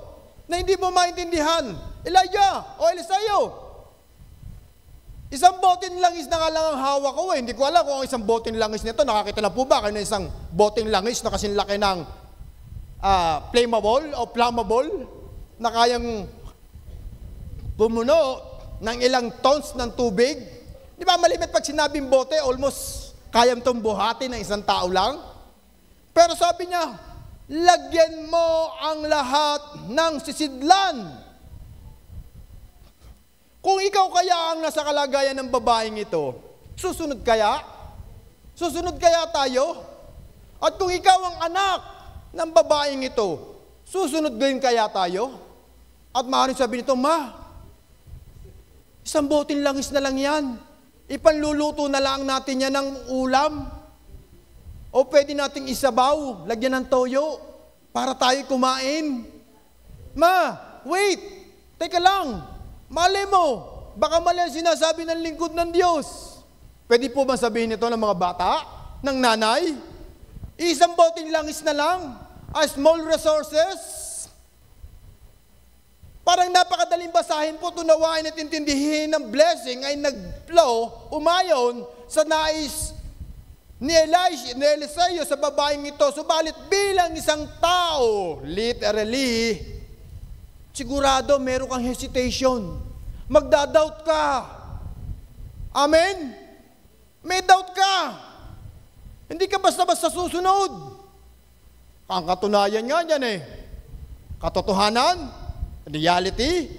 Na hindi mo maintindihan. Elijah o Elisayo, isang boteng langis na nga lang ang hawak ko eh. Hindi ko alam kung ang isang boteng langis nito, nakakita na po ba kayo ng isang boteng langis na kasing laki ng flammable o flammable na kayang pumuno ng ilang tons ng tubig? Di ba malimit pag sinabing bote, almost kayang itong buhatin ng isang tao lang? Pero sabi niya, lagyan mo ang lahat ng sisidlan. Kung ikaw kaya ang nasa kalagayan ng babaeng ito, susunod kaya? Susunod kaya tayo? At kung ikaw ang anak ng babaeng ito, susunod din kaya tayo? At maaaring sabihin nito, Ma, isang boteng langis na lang yan. Ipanluluto na lang natin yan ng ulam. O pwede nating isabaw, lagyan ng toyo, para tayo kumain. Ma, wait, teka lang. Mali mo, baka mali ang sinasabi ng lingkod ng Diyos. Pwede po ba sabihin ito ng mga bata, ng nanay? Isang boteng langis na lang, small resources. Parang napakadaling basahin po, tunawain at intindihin ng blessing ay nag-flow, umayon sa nais ni Elisayo sa babaeng ito. Subalit bilang isang tao, literally, sigurado meron kang hesitation. Magda-doubt ka. Amen? May doubt ka. Hindi ka basta-basta susunod. Ang katunayan nga yan eh. Katotohanan, reality,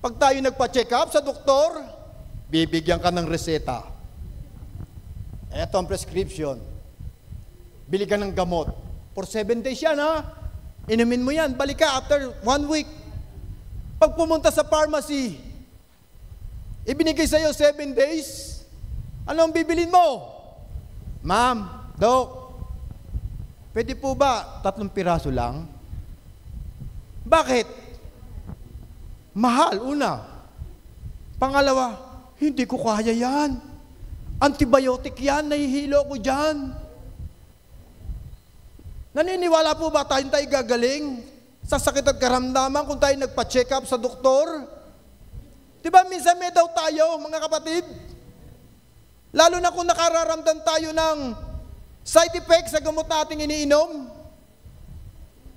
pag tayo nagpa-check up sa doktor, bibigyan ka ng reseta. Ito ang prescription. Bili ka ng gamot. For 7 days yan ha. Inumin mo yan. Balik ka after 1 week. Pag pumunta sa pharmacy, ibinigay sa'yo 7 days, ano ang bibilin mo? Ma'am, Dok, pwede po ba 3 piraso lang? Bakit? Mahal, una. Pangalawa, hindi ko kaya yan. Antibiotic yan, nahihilo ko dyan. Naniniwala po ba tayo gagaling sa sakit at karamdaman kung tayo nagpa-check up sa doktor? Diba minsan may daw tayo, mga kapatid? Lalo na kung nakararamdam tayo ng side effects sa gamot nating iniinom.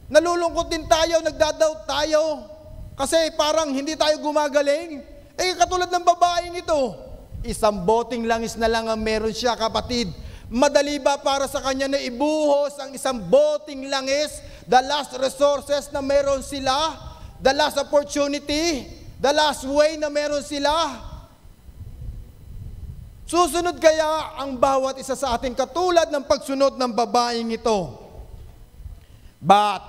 Nalulungkot din tayo, nagdadoubt tayo. Kasi parang hindi tayo gumagaling. Katulad ng babaeng ito, isang boting langis na lang ang meron siya, kapatid. Madali ba para sa kanya na ibuhos ang isang boting langis, the last resources na meron sila, the last opportunity, the last way na meron sila? Susunod kaya ang bawat isa sa atin katulad ng pagsunod ng babaeng ito? But,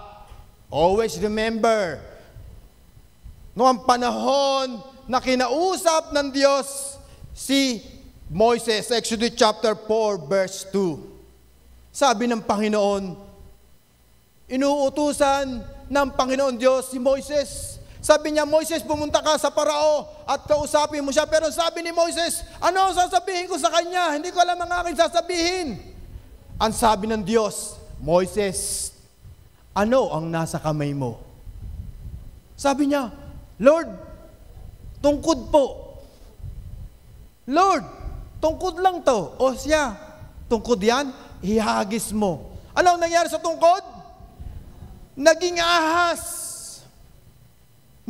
always remember, noong panahon na kinausap ng Diyos si Moises, Exodus chapter 4, verse 2. Sabi ng Panginoon, inuutusan ng Panginoon Diyos si Moises. Sabi niya, Moises, pumunta ka sa Parao at kausapin mo siya. Pero sabi ni Moises, ano ang sasabihin ko sa kanya? Hindi ko alam ang aking sasabihin. Ang sabi ng Diyos, Moises, ano ang nasa kamay mo? Sabi niya, Lord, tungkod po. Lord, tungkod lang to. O siya, tungkod yan, ihagis mo. Ano ang nangyari sa tungkod? Naging ahas.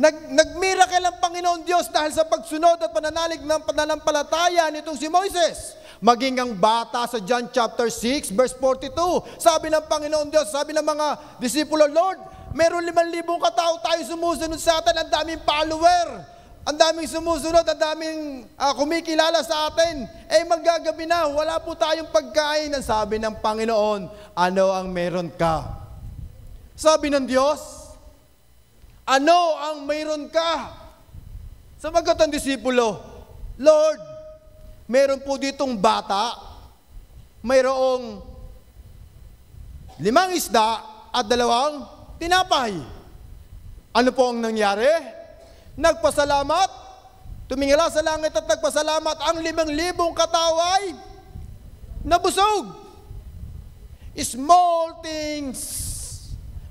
Nag-miracle ang Panginoon Diyos dahil sa pagsunod at pananalig ng pananampalataya nitong si Moises. Maging ang bata sa John chapter 6 verse 42. Sabi ng Panginoon Diyos, sabi ng mga disipulo, Lord, meron 5,000 katao tayo sumusunod sa atin, ang daming follower, ang daming sumusunod, ang daming kumikilala sa atin. Magagabi na, wala po tayong pagkain. Ang sabi ng Panginoon, ano ang meron ka? Sabi ng Diyos, ano ang mayroon ka? Sumagot ang disipulo, Lord, meron po ditong bata, mayroong 5 isda at 2 tinapay. Ano po ang nangyari? Nagpasalamat, tumingala sa langit at nagpasalamat, ang 5,000 kataway nabusog. Small things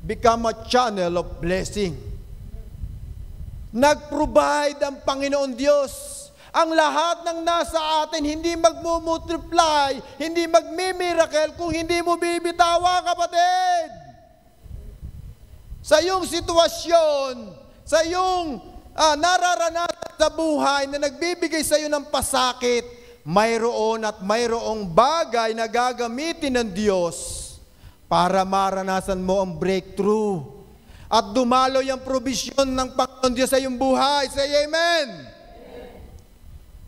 become a channel of blessing. Nag-provide ang Panginoon Diyos. Ang lahat ng nasa atin hindi magmumultiply, hindi magmimiracle kung hindi mo bibitawa, kapatid. Sa iyong sitwasyon, sa iyong nararanasan sa buhay na nagbibigay sa iyo ng pasakit, mayroon at mayroong bagay na gagamitin ng Diyos para maranasan mo ang breakthrough. At dumaloy ang provision ng Panginoon Diyos sa iyong buhay. Say amen.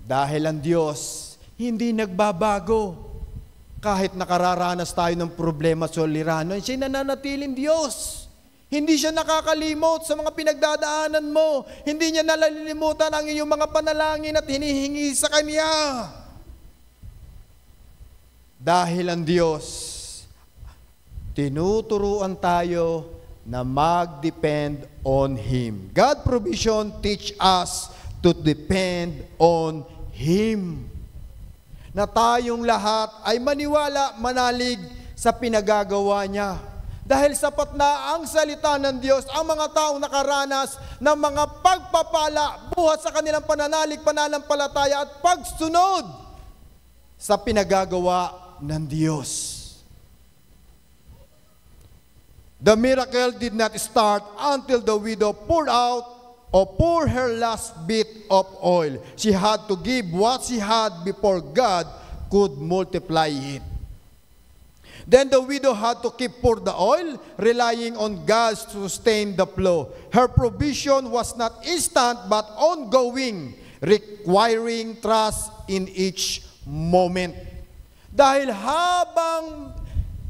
Dahil ang Diyos hindi nagbabago. Kahit nakararanas tayo ng problema sa soliranon, siya nananatiling Diyos. Hindi siya nakakalimot sa mga pinagdadaanan mo. Hindi niya nalilimutan ang iyong mga panalangin at hinihingi sa Kanya. Dahil ang Diyos, tinuturuan tayo na mag-depend on Him. God provision teach us to depend on Him. Na tayong lahat ay maniwala, manalig sa pinagagawa niya. Dahil sapat na ang salita ng Diyos, ang mga taong nakaranas ng mga pagpapala buhat sa kanilang pananalig, pananampalataya at pagsunod sa pinagagawa ng Diyos. The miracle did not start until the widow poured her last bit of oil. She had to give what she had before God could multiply it. Then the widow had to keep pour the oil, relying on God to sustain the flow. Her provision was not instant but ongoing, requiring trust in each moment. Dahil habang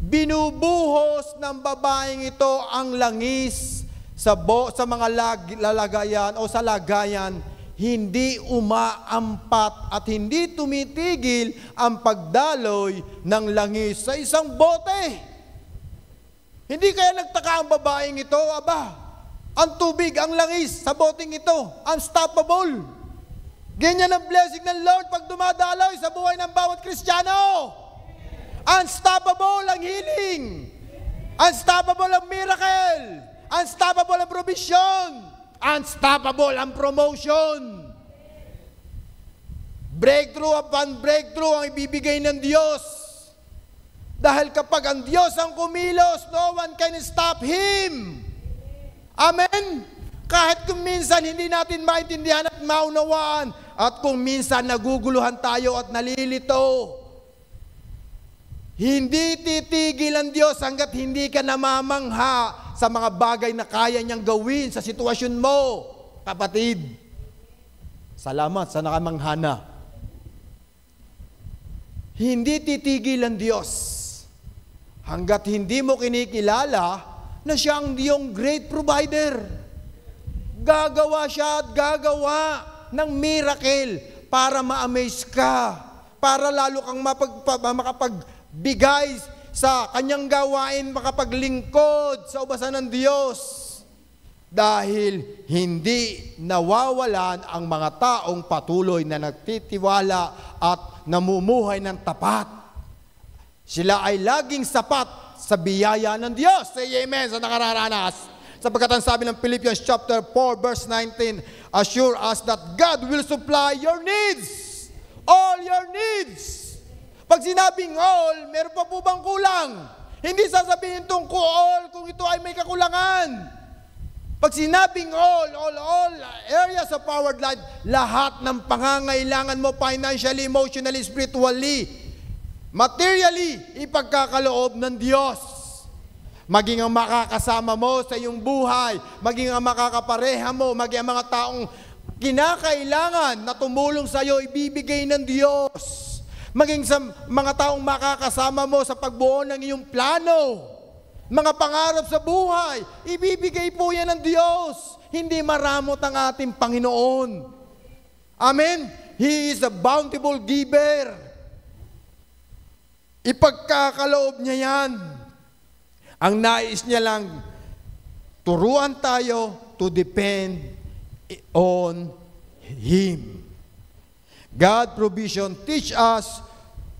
binubuhos ng babaeng ito ang langis sa mga lalagayan o sa lagayan, hindi umaampat at hindi tumitigil ang pagdaloy ng langis sa isang bote. Hindi kaya nagtaka ang babaeng ito, ang tubig, ang langis sa boteng ito, unstoppable. Ganyan ang blessing ng Lord pag dumadaloy sa buhay ng bawat Kristiyano. Unstoppable ang healing. Unstoppable ang miracle. unstoppable ang provision. Unstoppable ang promotion. Breakthrough upon breakthrough ang ibibigay ng Diyos. Dahil kapag ang Diyos ang kumilos, no one can stop Him. Amen? Kahit kung minsan hindi natin maintindihan at maunawaan, at kung minsan naguguluhan tayo at nalilito, hindi titigil ang Diyos hanggat hindi ka namamangha sa mga bagay na kaya niyang gawin sa sitwasyon mo, kapatid. Salamat sa nakamanghana. Hindi titigil ang Diyos hanggat hindi mo kinikilala na siya ang iyong great provider. Gagawa siya at gagawa ng miracle para ma-amaze ka, para lalo kang makapagbigay sa kanyang gawain, makapaglingkod sa ubasan ng Diyos. Dahil hindi nawawalan ang mga taong patuloy na nagtitiwala at namumuhay ng tapat. Sila ay laging sapat sa biyaya ng Diyos. Say amen sa nakararanas. Sapagkat ang sabi ng Philippians chapter 4 verse 19, assure us that God will supply your needs. All your needs. Pag sinabing all, meron pa po bang kulang? Hindi sasabihin itong all kung ito ay may kakulangan. Pag sinabing all areas of our life, lahat ng pangangailangan mo financially, emotionally, spiritually, materially, ipagkakaloob ng Diyos. Maging ang makakasama mo sa iyong buhay, maging ang makakapareha mo, maging ang mga taong kinakailangan na tumulong sa iyo, ibibigay ng Diyos. Maging sa mga taong makakasama mo sa pagbuo ng iyong plano, mga pangarap sa buhay, ibibigay po yan ng Diyos. Hindi maramot ang ating Panginoon. Amen? He is a bountiful giver. Ipagkakaloob niya yan. Ang nais niya lang, turuan tayo to depend on Him. God provision teach us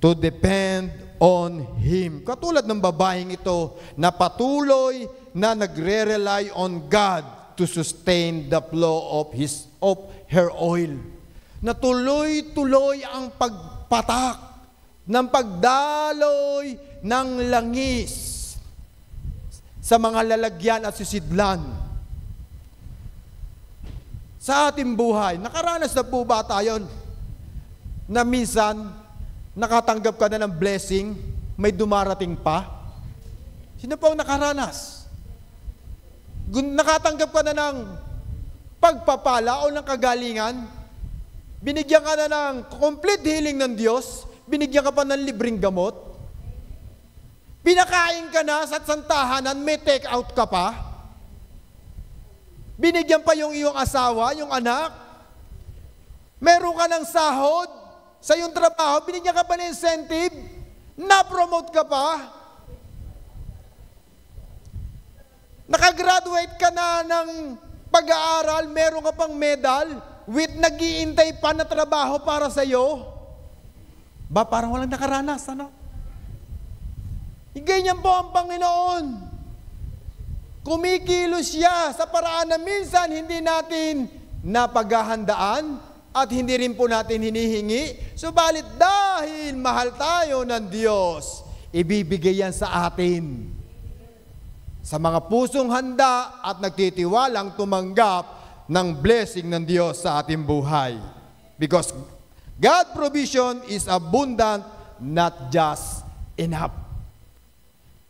to depend on Him. Katulad ng babaeng ito na patuloy na nagre-rely on God to sustain the flow of her oil. Na tuloy-tuloy ang pagpatak ng pagdaloy ng langis sa mga lalagyan at sisidlan. Sa ating buhay, nakaranas na po ba tayo na minsan nakatanggap ka na ng blessing, may dumarating pa? Sino po ang nakaranas? Nakatanggap ka na ng pagpapala o ng kagalingan? Binigyan ka na ng complete healing ng Diyos? Binigyan ka pa ng libreng gamot? Pinakain ka na sa santahanan, may take out ka pa? Binigyan pa yung iyong asawa, yung anak? Meron ka ng sahod? Sa iyong trabaho, binigyan ka pa ng incentive? Na-promote ka pa? Nakagraduate ka na ng pag-aaral, meron ka pang medal, with nag-iintay pa na trabaho para sa iyo? Ba, parang walang nakaranas, ano? Ganyan po ang Panginoon. Kumikilos siya sa paraan na minsan hindi natin napaghahandaan, at hindi rin po natin hinihingi. Subalit dahil mahal tayo ng Diyos, ibibigay yan sa atin. Sa mga pusong handa at nagtitiwalang tumanggap ng blessing ng Diyos sa ating buhay. Because God's provision is abundant, not just enough.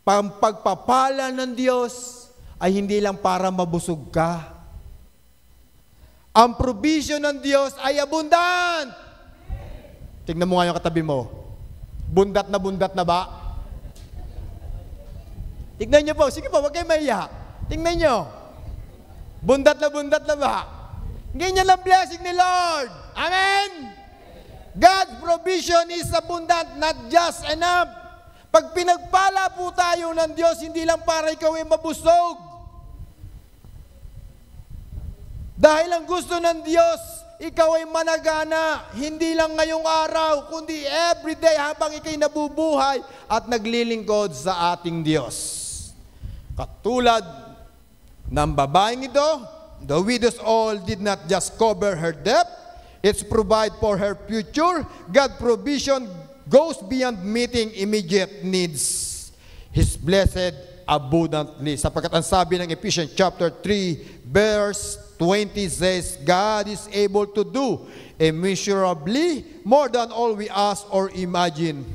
Pagpapala ng Diyos ay hindi lang para mabusog ka. Ang provision ng Diyos ay abundant. Tingnan mo nga yung katabi mo. Bundat na ba? Tingnan nyo po. Sige po, huwag kayo mahiya. Tingnan nyo. Bundat na ba? Ganyan ang blessing ni Lord. Amen? God's provision is abundant, not just enough. Pag pinagpala po tayo ng Diyos, hindi lang para ikaw ay mabusog. Dahil ang gusto ng Diyos, ikaw ay managana, hindi lang ngayong araw, kundi everyday habang ikaw'y nabubuhay at naglilingkod sa ating Diyos. Katulad ng babaeng ito, the widow's all did not just cover her debt, it's provide for her future. God's provision goes beyond meeting immediate needs. His blessed abundantly. Sapagkat ang sabi ng Ephesians chapter 3, verse 20 says, God is able to do immeasurably more than all we ask or imagine.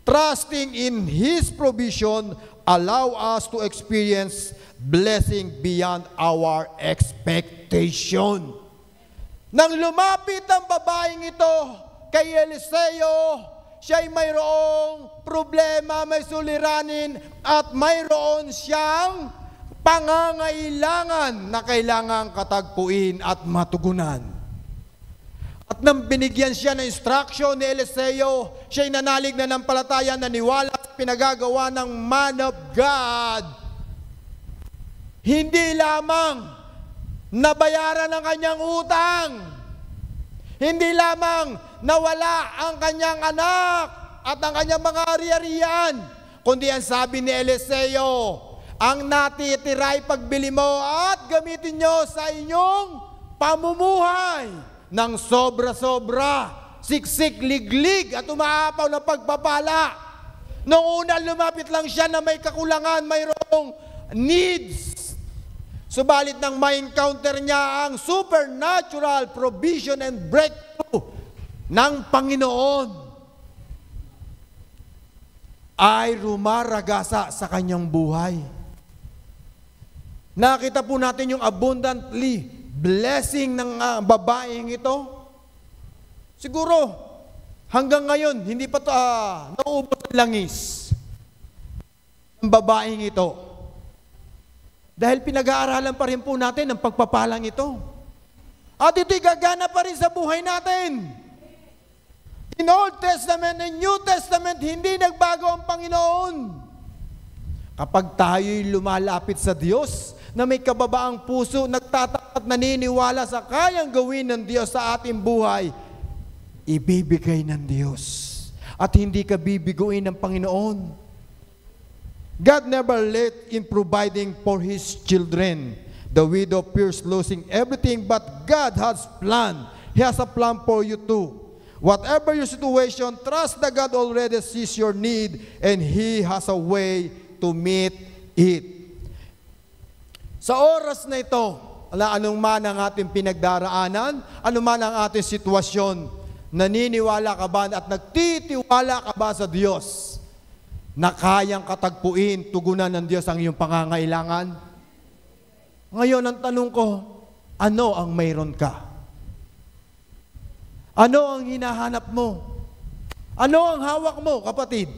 Trusting in His provision, allow us to experience blessing beyond our expectation. Nang lumapit ang babaeng ito kay Eliseo, siya'y mayroong problema, may suliranin, at mayroon siyang pangangailangan na kailangang katagpuin at matugunan. At nang binigyan siya ng instruction ni Eliseo, siya'y nanalig na ng palataya, naniwala sa pinagagawa ng man of God. Hindi lamang nabayaran ang kanyang utang, hindi lamang nawala ang kanyang anak at ang kanyang mga ari-arian, kundi ang sabi ni Eliseo, ang natitiray pagbili mo at gamitin nyo sa inyong pamumuhay ng sobra-sobra, siksik, liglig at umaapaw na pagpapala. Noong una lumapit lang siya na may kakulangan, mayroong needs. Subalit nang ma-encounter niya ang supernatural provision and breakthrough ng Panginoon, ay rumaragasa sa kanyang buhay. Nakita po natin yung abundantly blessing ng babaeng ito. Siguro, hanggang ngayon, hindi pa ito nauubos ang langis ng babaeng ito. Dahil pinag-aaralan pa rin po natin ang pagpapalang ito. At ito'y gagana pa rin sa buhay natin. In Old Testament and New Testament, hindi nagbago ang Panginoon. Kapag tayo'y lumalapit sa Diyos, na may kababaang puso, nagtatapat, naniniwala sa kayang gawin ng Diyos sa ating buhay, ibibigay ng Diyos. At hindi ka bibiguin ng Panginoon. God never late in providing for His children. The widow fears losing everything, but God has plan. He has a plan for you too. Whatever your situation, trust that God already sees your need and He has a way to meet it. Sa oras na ito, anong man ang ating pinagdaraanan, anong man ang ating sitwasyon, naniniwala ka ba at nagtitiwala ka ba sa Diyos na kayang katagpuin, tugunan ng Diyos ang iyong pangangailangan? Ngayon, ang tanong ko, ano ang mayroon ka? Ano ang hinahanap mo? Ano ang hawak mo, kapatid?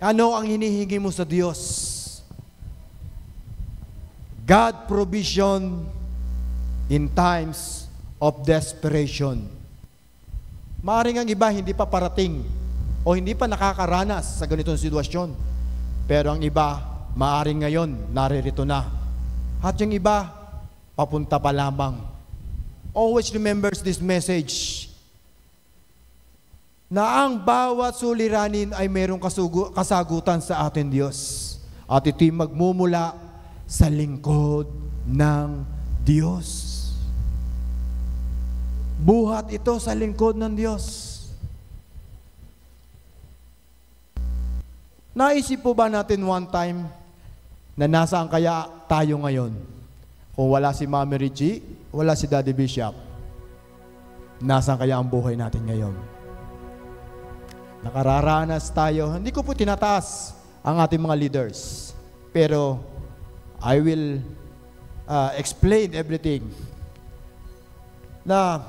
Ano ang hinihingi mo sa Diyos? God provision in times of desperation. Maaring ang iba hindi pa parating o hindi pa nakakaranas sa ganitong sitwasyon. Pero ang iba, maaring ngayon, naririto na. At yung iba, papunta pa lamang. Always remembers this message na ang bawat suliranin ay mayroong kasagutan sa ating Diyos. At ito'y magmumula sa lingkod ng Diyos. Buhat ito sa lingkod ng Diyos. Naisip po ba natin one time na nasaan kaya tayo ngayon? Kung wala si Mami Richie, wala si Daddy Bishop, nasaan kaya ang buhay natin ngayon? Nakararanas tayo. Hindi ko po tinataas ang ating mga leaders. Pero I will explain everything. Na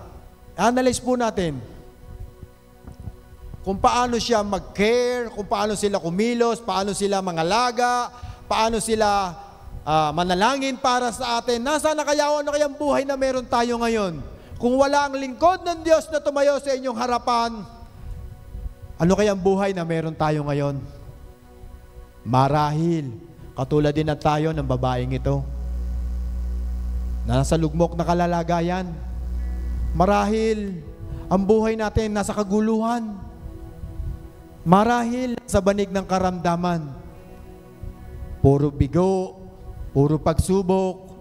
analyze po natin kung paano siya mag-care, kung paano sila kumilos, paano sila mangalaga, paano sila manalangin para sa atin. Nasaan na kaya, ano kayang buhay na meron tayo ngayon? Kung wala ang lingkod ng Diyos na tumayo sa inyong harapan, ano kayang buhay na meron tayo ngayon? Marahil, katulad din na tayo ng babaeng ito, na nasa lugmok na kalalagayan. Marahil, ang buhay natin nasa kaguluhan. Marahil, sa banig ng karamdaman. Puro bigo, puro pagsubok.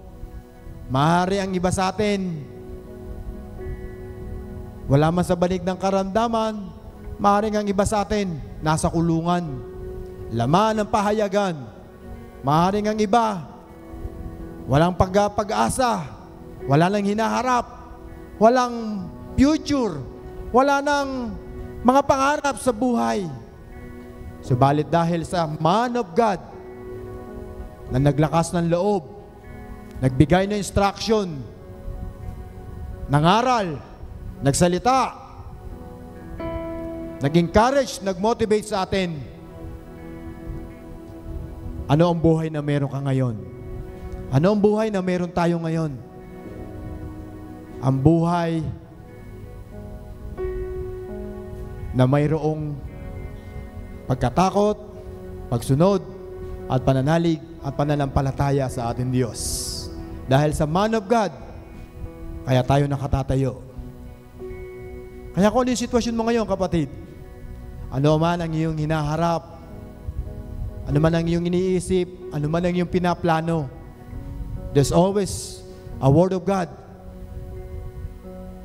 Maaari ang iba sa atin, wala man sa banig ng karamdaman, maaaring ang iba sa atin, nasa kulungan, laman ng pahayagan. Maaaring ang iba, walang pag-asa, wala nang hinaharap, walang future, wala nang mga pangarap sa buhay. Subalit dahil sa man of God na naglakas ng loob, nagbigay ng instruction, nangaral, nagsalita, nag-encourage, nag-motivate sa atin. Ano ang buhay na meron ka ngayon? Ano ang buhay na meron tayo ngayon? Ang buhay na mayroong pagkatakot, pagsunod, at pananalig at pananampalataya sa ating Diyos. Dahil sa man of God, kaya tayo nakatatayo. Kaya kung ano yung sitwasyon mo ngayon, kapatid, ano man ang iyong hinaharap, ano man ang iyong iniisip, ano man ang iyong pinaplano, there's always a Word of God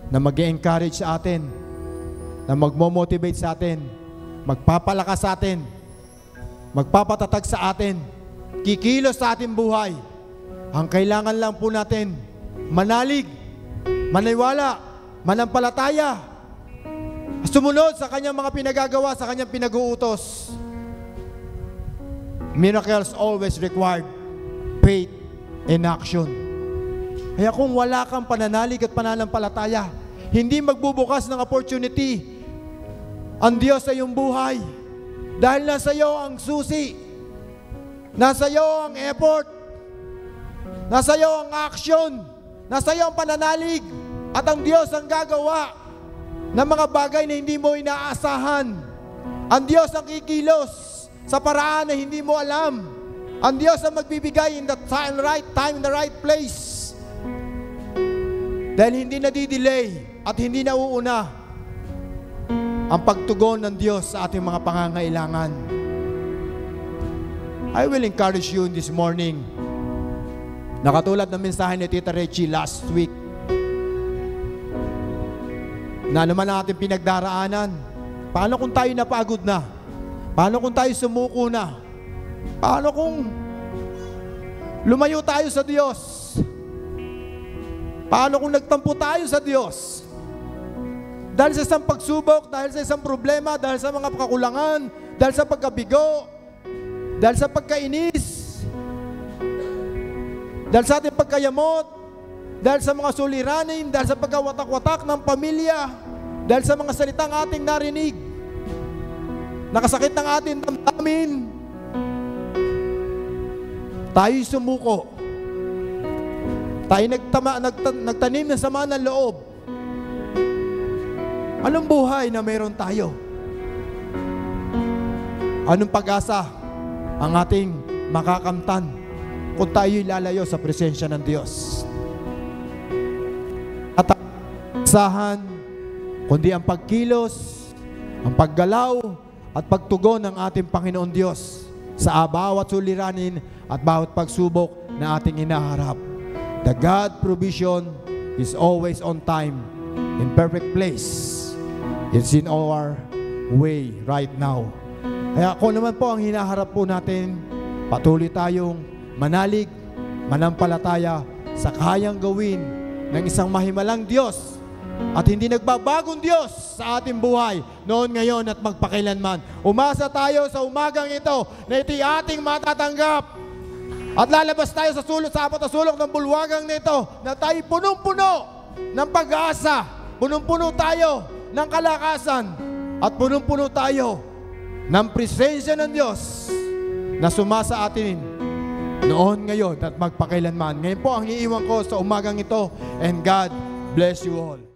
na mag-encourage sa atin, na magmo-motivate sa atin, magpapalakas sa atin, magpapatatag sa atin, kikilos sa ating buhay. Ang kailangan lang po natin, manalig, maniwala, manampalataya, sumunod sa kanyang mga pinagagawa, sa kanyang pinag-uutos. Miracles always required faith and action. Kaya kung wala kang pananalig at pananampalataya, hindi magbubukas ng opportunity ang Diyos sa iyong buhay. Dahil nasa iyo ang susi, nasa iyo ang effort, nasa iyo ang action, nasa iyo ang pananalig, at ang Diyos ang gagawa ng mga bagay na hindi mo inaasahan. Ang Diyos ang kikilos sa paraan na hindi mo alam. Ang Diyos ang magbibigay in the right time, in the right place. Dahil hindi nadidelay at hindi nauuna ang pagtugon ng Diyos sa ating mga pangangailangan. I will encourage you this morning, nakatulad ng mensahe ni Tita Reggie last week, na naman ang ating pinagdaraanan. Paano kung tayo napagod na? Paano kung tayo sumuko na? Paano kung lumayo tayo sa Diyos? Paano kung nagtampo tayo sa Diyos? Dahil sa isang pagsubok, dahil sa isang problema, dahil sa mga kakulangan, dahil sa pagkabigo, dahil sa pagkainis, dahil sa ating pagkayamot, dahil sa mga suliranin, dahil sa pagkawatak-watak ng pamilya, dahil sa mga salitang ating narinig, nakasakit ng ating damdamin, tayo'y sumuko. Tayo nagtanim ng sama ng loob. Anong buhay na meron tayo? Anong pag-asa ang ating makakamtan kung tayo'y lalayo sa presensya ng Diyos? At ang asahan, kundi ang pagkilos, ang paggalaw, at pagtugon ng ating Panginoon Diyos sa bawat suliranin at bawat pagsubok na ating hinaharap. The God provision is always on time, in perfect place. It's in our way right now. Kaya kung naman po ang hinaharap po natin, patuloy tayong manalig, manampalataya sa kayang gawin ng isang mahimalang Diyos at hindi nagbabagong Diyos sa ating buhay noon, ngayon at magpakailanman. Umasa tayo sa umagang ito na ito'y ating matatanggap at lalabas tayo sa sulok, sa apat na sulok ng bulwagang nito na tayo punong-puno ng pag-asa, punong-puno tayo ng kalakasan, at punong-puno tayo ng presensya ng Diyos na sumasa atin noon, ngayon at magpakailanman. Ngayon po ang iiwan ko sa umagang ito, and God bless you all.